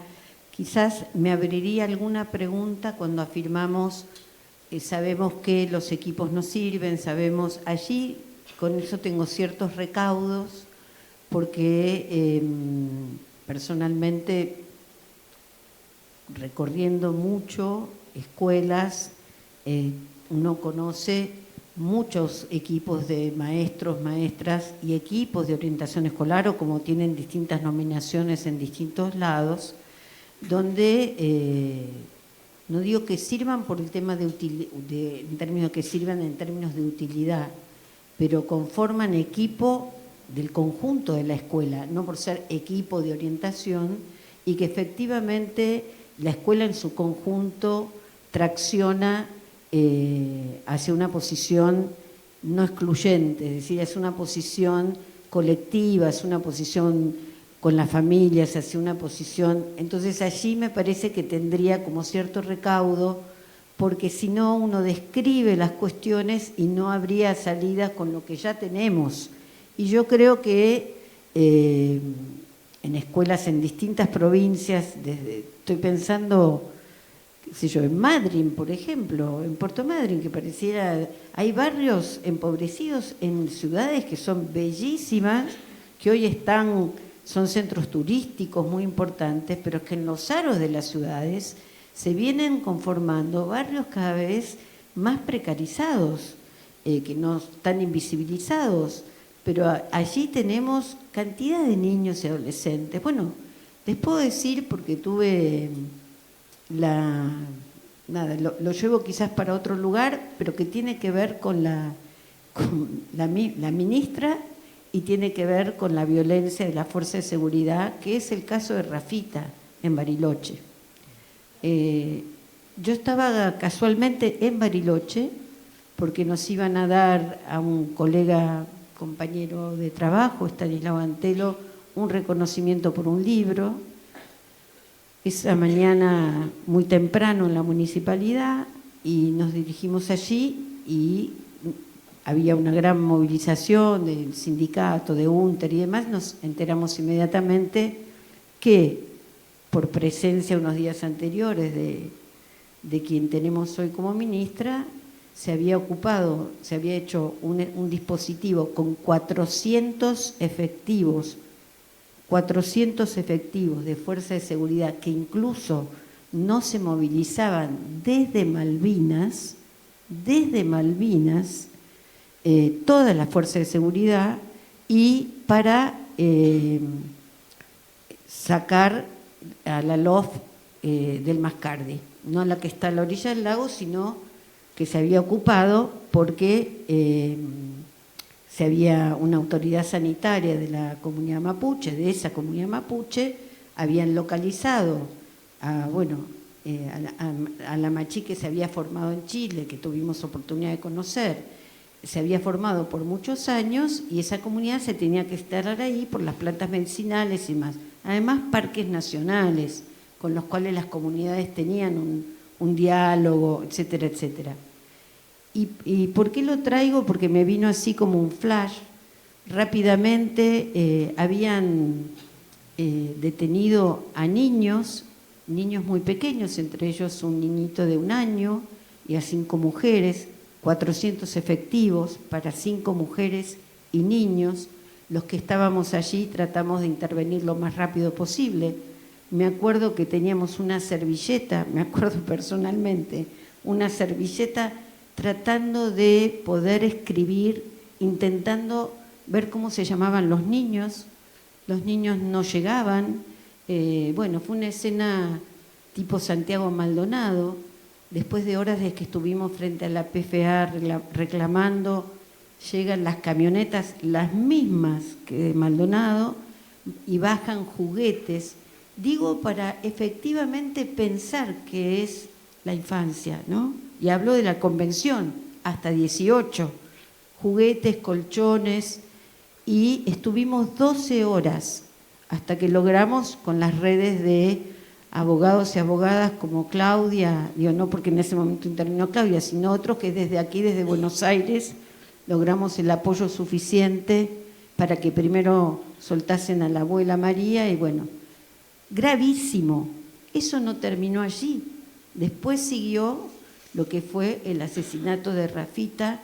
S3: quizás me abriría alguna pregunta cuando afirmamos, sabemos que los equipos no sirven, sabemos, allí con eso tengo ciertos recaudos, porque personalmente, recorriendo mucho escuelas, uno conoce muchos equipos de maestros, maestras y equipos de orientación escolar, o como tienen distintas nominaciones en distintos lados, donde no digo que sirvan por el tema en términos que sirvan en términos de utilidad, pero conforman equipo del conjunto de la escuela, no por ser equipo de orientación, y que efectivamente la escuela en su conjunto tracciona hacia una posición no excluyente, es decir, es una posición colectiva, es una posición con las familias, hacia una posición. Entonces allí me parece que tendría como cierto recaudo, porque si no uno describe las cuestiones y no habría salidas con lo que ya tenemos. Y yo creo que en escuelas en distintas provincias, estoy pensando, qué sé yo, en Madryn, por ejemplo, en Puerto Madryn, que pareciera, hay barrios empobrecidos en ciudades que son bellísimas, que hoy son centros turísticos muy importantes, pero que en los aros de las ciudades se vienen conformando barrios cada vez más precarizados, que no están invisibilizados, pero allí tenemos cantidad de niños y adolescentes. Bueno, les puedo decir, porque tuve lo llevo quizás para otro lugar, pero que tiene que ver con la ministra, y tiene que ver con la violencia de la fuerza de seguridad, que es el caso de Rafita en Bariloche. Yo estaba casualmente en Bariloche porque nos iban a dar a un compañero de trabajo, Estanislao Antelo, un reconocimiento por un libro. Esa mañana muy temprano en la municipalidad, y nos dirigimos allí, y había una gran movilización del sindicato, de UNTER y demás. Nos enteramos inmediatamente que, por presencia unos días anteriores de quien tenemos hoy como ministra, se había hecho un dispositivo con 400 efectivos de fuerza de seguridad, que incluso no se movilizaban desde Malvinas, todas las fuerzas de seguridad, y para sacar a la LOF del Mascardi, no a la que está a la orilla del lago, sino que se había ocupado porque se había una autoridad sanitaria de la comunidad mapuche, de esa comunidad mapuche, habían localizado a la Machí, que se había formado en Chile, que tuvimos oportunidad de conocer. Se había formado por muchos años, y esa comunidad se tenía que instalar ahí por las plantas medicinales y más. Además, parques nacionales con los cuales las comunidades tenían un diálogo, etcétera, etcétera. ¿Y por qué lo traigo? Porque me vino así como un flash. Rápidamente habían detenido a niños muy pequeños, entre ellos un niñito de 1 año, y a 5 mujeres, 400 efectivos para 5 mujeres y niños. los que estábamos allí tratamos de intervenir lo más rápido posible. Me acuerdo que teníamos una servilleta, me acuerdo personalmente, una servilleta tratando de poder escribir, intentando ver cómo se llamaban los niños no llegaban. Bueno, fue una escena tipo Santiago Maldonado, después de horas de que estuvimos frente a la PFA reclamando, llegan las camionetas, las mismas que de Maldonado, y bajan juguetes, digo, para efectivamente pensar qué es la infancia, ¿no? Y hablo de la convención, hasta 18, juguetes, colchones, y estuvimos 12 horas hasta que logramos con las redes de abogados y abogadas como Claudia, digo no porque en ese momento intervino Claudia, sino otros que desde aquí, desde Buenos Aires, logramos el apoyo suficiente para que primero soltasen a la abuela María y bueno, gravísimo. Eso no terminó allí. Después siguió lo que fue el asesinato de Rafita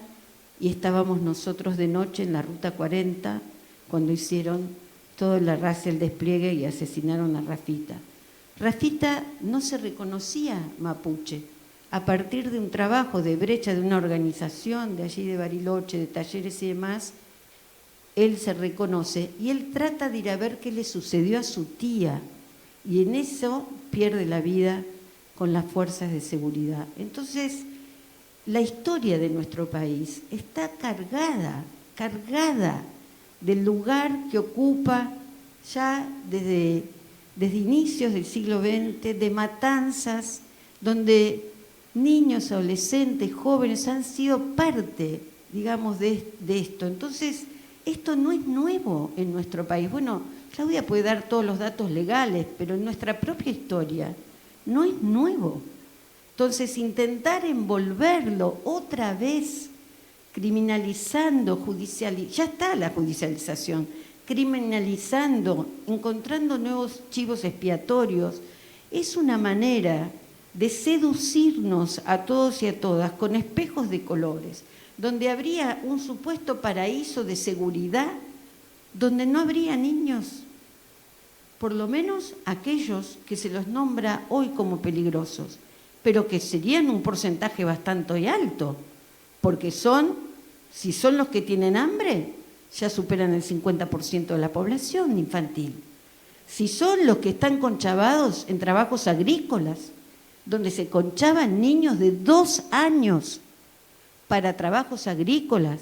S3: y estábamos nosotros de noche en la Ruta 40 cuando hicieron toda la raza, el despliegue y asesinaron a Rafita. Rafita no se reconocía mapuche. A partir de un trabajo de brecha de una organización de allí de Bariloche, de talleres y demás, él se reconoce y él trata de ir a ver qué le sucedió a su tía y en eso pierde la vida con las fuerzas de seguridad. Entonces, la historia de nuestro país está cargada del lugar que ocupa ya desde inicios del siglo XX, de matanzas, donde niños, adolescentes, jóvenes han sido parte, digamos, de esto. Entonces, esto no es nuevo en nuestro país. Bueno, Claudia puede dar todos los datos legales, pero en nuestra propia historia no es nuevo. Entonces, intentar envolverlo otra vez, criminalizando, ya está la judicialización, criminalizando, encontrando nuevos chivos expiatorios, es una manera de seducirnos a todos y a todas con espejos de colores, donde habría un supuesto paraíso de seguridad, donde no habría niños, por lo menos aquellos que se los nombra hoy como peligrosos, pero que serían un porcentaje bastante alto, porque si son los que tienen hambre, ya superan el 50% de la población infantil. Si son los que están conchavados en trabajos agrícolas, donde se conchaban niños de 2 años para trabajos agrícolas,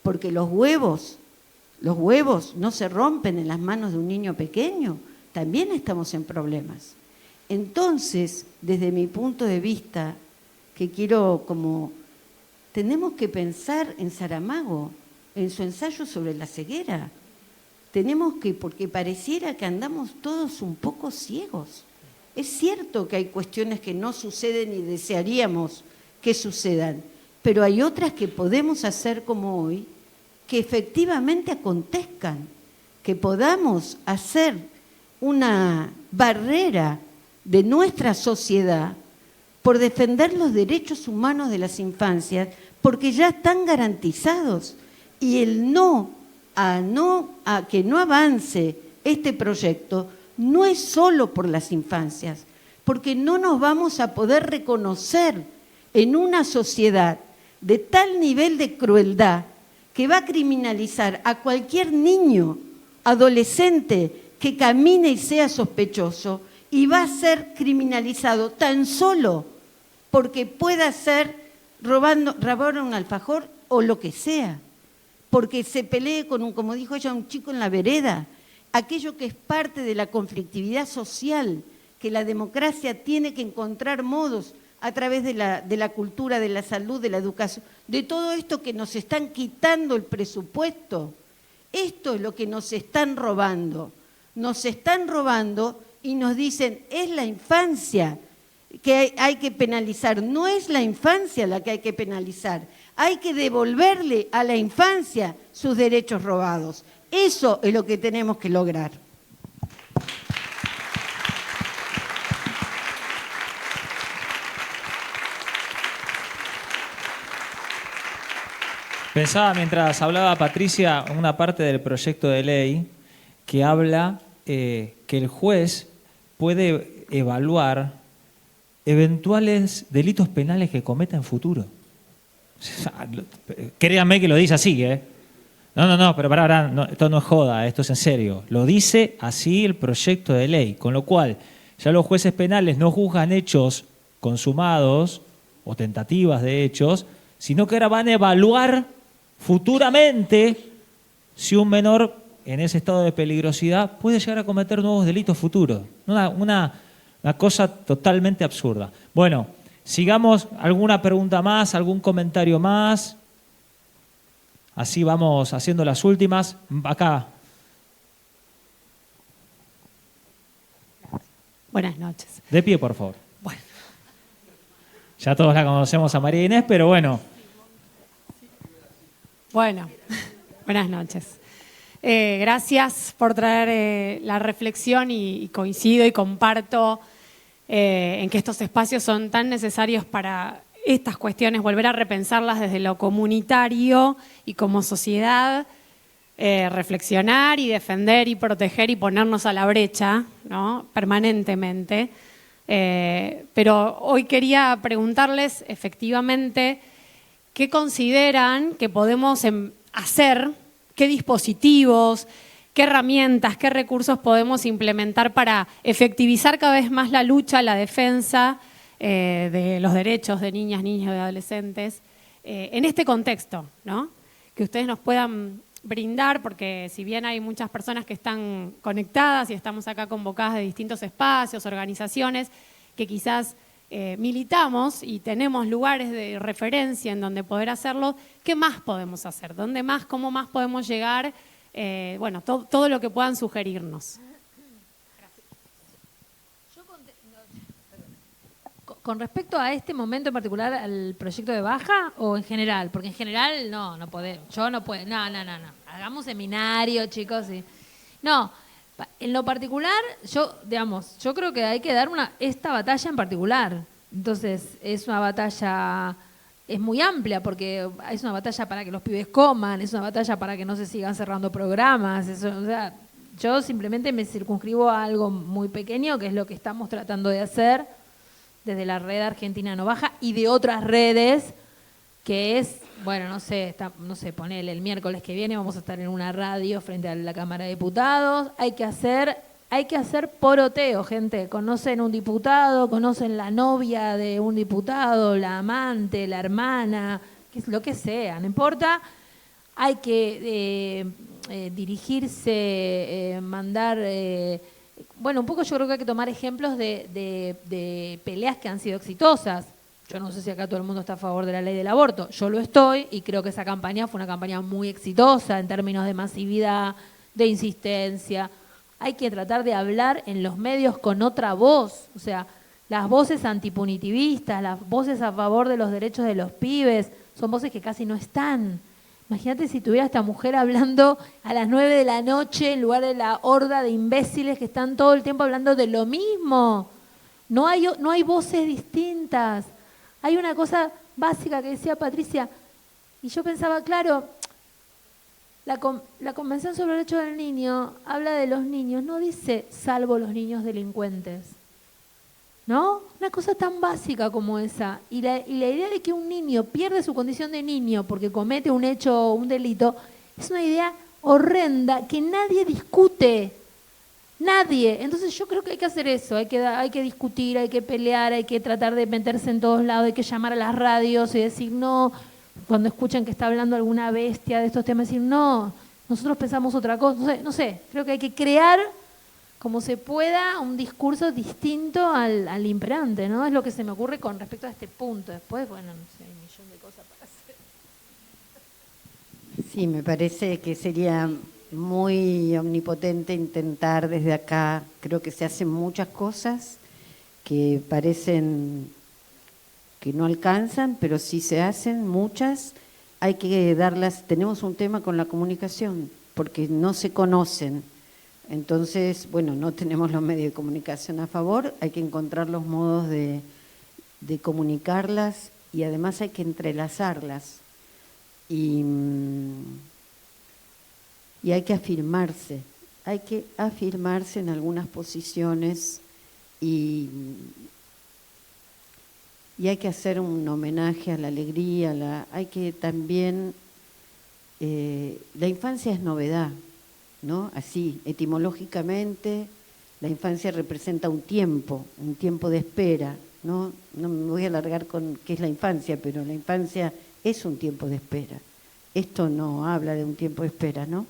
S3: porque los huevos no se rompen en las manos de un niño pequeño, también estamos en problemas. Entonces, desde mi punto de vista, que tenemos que pensar en Saramago, en su ensayo sobre la ceguera. Porque pareciera que andamos todos un poco ciegos. Es cierto que hay cuestiones que no suceden y desearíamos que sucedan, pero hay otras que podemos hacer como hoy, que efectivamente acontezcan, que podamos hacer una barrera de nuestra sociedad por defender los derechos humanos de las infancias, porque ya están garantizados. Y el a que no avance este proyecto no es solo por las infancias, porque no nos vamos a poder reconocer en una sociedad de tal nivel de crueldad que va a criminalizar a cualquier niño, adolescente que camine y sea sospechoso, y va a ser criminalizado tan solo porque pueda ser robar un alfajor o lo que sea, porque se pelee con como dijo ella, un chico en la vereda, aquello que es parte de la conflictividad social, que la democracia tiene que encontrar modos a través de la cultura, de la salud, de la educación, de todo esto que nos están quitando el presupuesto. Esto es lo que nos están robando. Nos están robando y nos dicen, es la infancia que hay que penalizar. No es la infancia la que hay que penalizar. Hay que devolverle a la infancia sus derechos robados. Eso es lo que tenemos que lograr.
S1: Pensaba mientras hablaba Patricia una parte del proyecto de ley que habla que el juez puede evaluar eventuales delitos penales que cometa en futuro. Créanme que lo dice así, ¿eh? No, pero pará, no, esto no es joda, esto es en serio. Lo dice así el proyecto de ley, con lo cual ya los jueces penales no juzgan hechos consumados o tentativas de hechos, sino que ahora van a evaluar futuramente si un menor en ese estado de peligrosidad puede llegar a cometer nuevos delitos futuros. Una cosa totalmente absurda. Bueno, sigamos. ¿Alguna pregunta más? ¿Algún comentario más? Así vamos haciendo las últimas. Acá.
S8: Buenas noches.
S1: De pie, por favor.
S8: Bueno.
S1: Ya todos la conocemos a María Inés, pero bueno.
S8: Bueno, buenas noches. Gracias por traer la reflexión y coincido y comparto en que estos espacios son tan necesarios para estas cuestiones, volver a repensarlas desde lo comunitario y como sociedad, reflexionar y defender y proteger y ponernos a la brecha, ¿no? Permanentemente. Pero hoy quería preguntarles efectivamente qué consideran que podemos hacer, qué dispositivos, qué herramientas, qué recursos podemos implementar para efectivizar cada vez más la lucha, la defensa de los derechos de niñas, niños y adolescentes en este contexto, ¿no? Que ustedes nos puedan brindar, porque si bien hay muchas personas que están conectadas y estamos acá convocadas de distintos espacios, organizaciones, que quizás militamos y tenemos lugares de referencia en donde poder hacerlo, ¿qué más podemos hacer? ¿Dónde más? ¿Cómo más podemos llegar? Bueno, todo lo que puedan sugerirnos.
S2: Con respecto a este momento en particular, al proyecto de baja o en general, porque en general no podemos, yo no puedo, no, hagamos seminario, chicos, y no, en lo particular, yo creo que hay que dar esta batalla en particular. Entonces, es una batalla, es muy amplia, porque es una batalla para que los pibes coman, es una batalla para que no se sigan cerrando programas, o sea, yo simplemente me circunscribo a algo muy pequeño, que es lo que estamos tratando de hacer desde la red Argentina No Baja y de otras redes, que es, bueno, no sé, ponele, el miércoles que viene vamos a estar en una radio frente a la Cámara de Diputados. Hay que hacer poroteo, gente. Conocen un diputado, conocen la novia de un diputado, la amante, la hermana, lo que sea, no importa. Hay que dirigirse, mandar... bueno, un poco yo creo que hay que tomar ejemplos de peleas que han sido exitosas. Yo no sé si acá todo el mundo está a favor de la ley del aborto. Yo lo estoy y creo que esa campaña fue una campaña muy exitosa en términos de masividad, de insistencia. Hay que tratar de hablar en los medios con otra voz. O sea, las voces antipunitivistas, las voces a favor de los derechos de los pibes, son voces que casi no están. Imagínate si tuviera esta mujer hablando a las 9 de la noche en lugar de la horda de imbéciles que están todo el tiempo hablando de lo mismo. No hay voces distintas. Hay una cosa básica que decía Patricia, y yo pensaba, claro, la Convención sobre el Derecho del Niño habla de los niños, no dice salvo los niños delincuentes. ¿No? Una cosa tan básica como esa. Y la idea de que un niño pierde su condición de niño porque comete un hecho o un delito es una idea horrenda que nadie discute. Nadie. Entonces yo creo que hay que hacer eso. Hay que discutir, hay que pelear, hay que tratar de meterse en todos lados, hay que llamar a las radios y decir no. Cuando escuchan que está hablando alguna bestia de estos temas, decir no, nosotros pensamos otra cosa. No sé. Creo que hay que crear como se pueda, un discurso distinto al imperante, ¿no? Es lo que se me ocurre con respecto a este punto. Después, bueno, no sé, hay un millón de cosas para hacer.
S3: Sí, me parece que sería muy omnipotente intentar desde acá. Creo que se hacen muchas cosas que parecen que no alcanzan, pero sí se hacen muchas. Hay que darlas. Tenemos un tema con la comunicación, porque no se conocen. Entonces, bueno, no tenemos los medios de comunicación a favor, hay que encontrar los modos de comunicarlas y además hay que entrelazarlas. Y hay que afirmarse en algunas posiciones y hay que hacer un homenaje a la alegría, hay que también, la infancia es novedad, ¿no? Así, etimológicamente, la infancia representa un tiempo de espera, ¿no? No me voy a alargar con qué es la infancia, pero la infancia es un tiempo de espera. Esto no habla de un tiempo de espera, ¿no?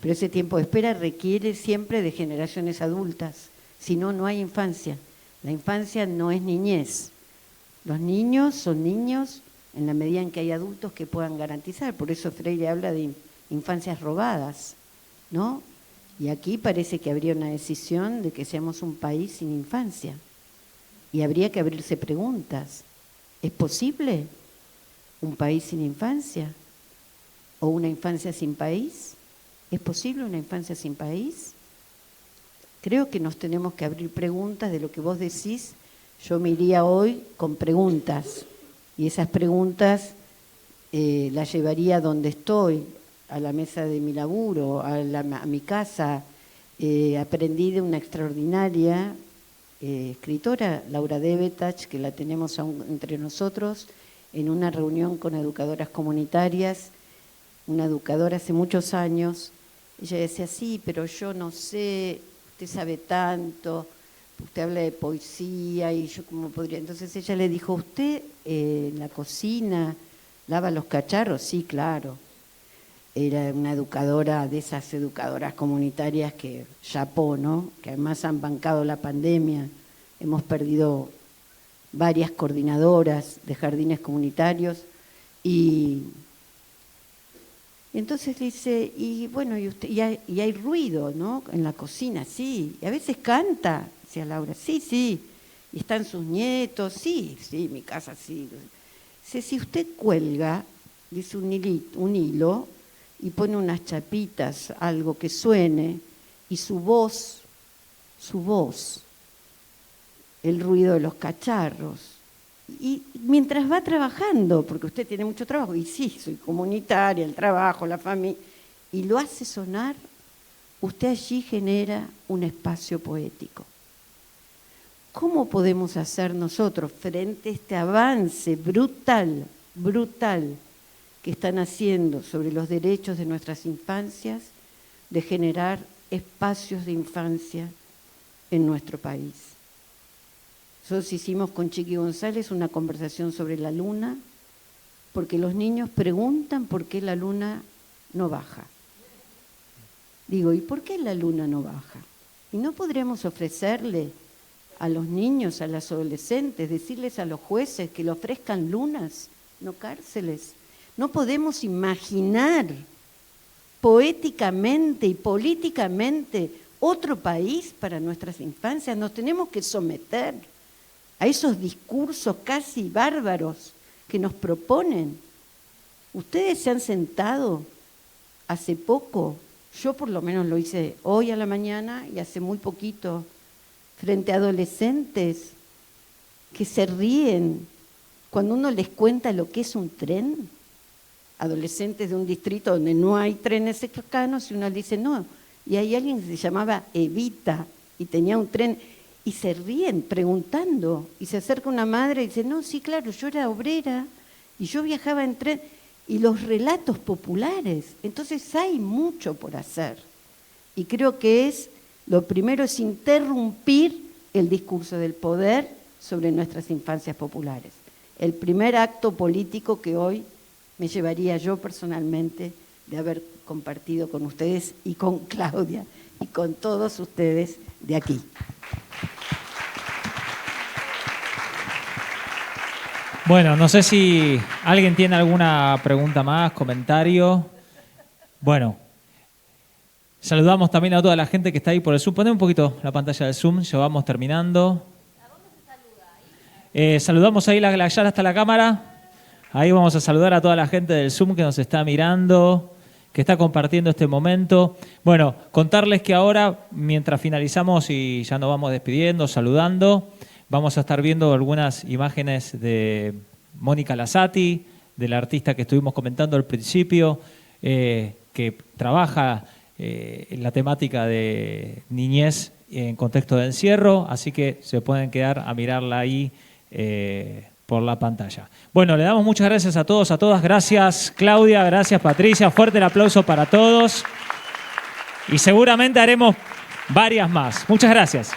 S3: Pero ese tiempo de espera requiere siempre de generaciones adultas, si no, no hay infancia. La infancia no es niñez. Los niños son niños en la medida en que hay adultos que puedan garantizar. Por eso Freire habla de infancias robadas, ¿no? Y aquí parece que habría una decisión de que seamos un país sin infancia. Y habría que abrirse preguntas. ¿Es posible un país sin infancia? ¿O una infancia sin país? ¿Es posible una infancia sin país? Creo que nos tenemos que abrir preguntas de lo que vos decís. Yo me iría hoy con preguntas. Y esas preguntas las llevaría donde estoy, a la mesa de mi laburo, a mi casa. Aprendí de una extraordinaria escritora, Laura Debetach, que la tenemos aún entre nosotros, en una reunión con educadoras comunitarias, una educadora hace muchos años. Ella decía, sí, pero yo no sé, usted sabe tanto, usted habla de poesía y yo cómo podría. Entonces ella le dijo, ¿usted en la cocina lava los cacharros? Sí, claro. Era una educadora de esas educadoras comunitarias que chapó, ¿no? Que además han bancado la pandemia. Hemos perdido varias coordinadoras de jardines comunitarios y entonces dice, y bueno, y hay ruido, ¿no? En la cocina, sí. Y a veces canta, decía Laura, sí. Y están sus nietos, sí, mi casa sí. Dice, si usted cuelga, dice un hilo, y pone unas chapitas, algo que suene, y su voz, el ruido de los cacharros, y mientras va trabajando, porque usted tiene mucho trabajo, y sí, soy comunitaria, el trabajo, la familia, y lo hace sonar, usted allí genera un espacio poético. ¿Cómo podemos hacer nosotros frente a este avance brutal que están haciendo sobre los derechos de nuestras infancias, de generar espacios de infancia en nuestro país? Nosotros hicimos con Chiqui González una conversación sobre la luna, porque los niños preguntan por qué la luna no baja. Digo, ¿y por qué la luna no baja? ¿Y no podríamos ofrecerle a los niños, a las adolescentes, decirles a los jueces que le ofrezcan lunas, no cárceles? No podemos imaginar poéticamente y políticamente otro país para nuestras infancias. Nos tenemos que someter a esos discursos casi bárbaros que nos proponen. Ustedes se han sentado hace poco, yo por lo menos lo hice hoy a la mañana y hace muy poquito, frente a adolescentes que se ríen cuando uno les cuenta lo que es un tren. Adolescentes de un distrito donde no hay trenes cercanos y uno le dice no. Y hay alguien que se llamaba Evita y tenía un tren y se ríen preguntando y se acerca una madre y dice no, sí, claro, yo era obrera y yo viajaba en tren. Y los relatos populares, entonces hay mucho por hacer. Y creo que lo primero es interrumpir el discurso del poder sobre nuestras infancias populares. El primer acto político que hoy me llevaría yo personalmente de haber compartido con ustedes y con Claudia y con todos ustedes de aquí.
S1: Bueno, no sé si alguien tiene alguna pregunta más, comentario. Bueno, saludamos también a toda la gente que está ahí por el Zoom. Poné un poquito la pantalla del Zoom, ya vamos terminando. ¿A dónde se saluda? Ahí. Saludamos ahí ya hasta la cámara. Ahí vamos a saludar a toda la gente del Zoom que nos está mirando, que está compartiendo este momento. Bueno, contarles que ahora, mientras finalizamos y ya nos vamos despidiendo, saludando, vamos a estar viendo algunas imágenes de Mónica Lasati, del artista que estuvimos comentando al principio, que trabaja la temática de niñez en contexto de encierro, así que se pueden quedar a mirarla ahí por la pantalla. Bueno, le damos muchas gracias a todos, a todas. Gracias Claudia, gracias Patricia, fuerte el aplauso para todos. Y seguramente haremos varias más. Muchas gracias.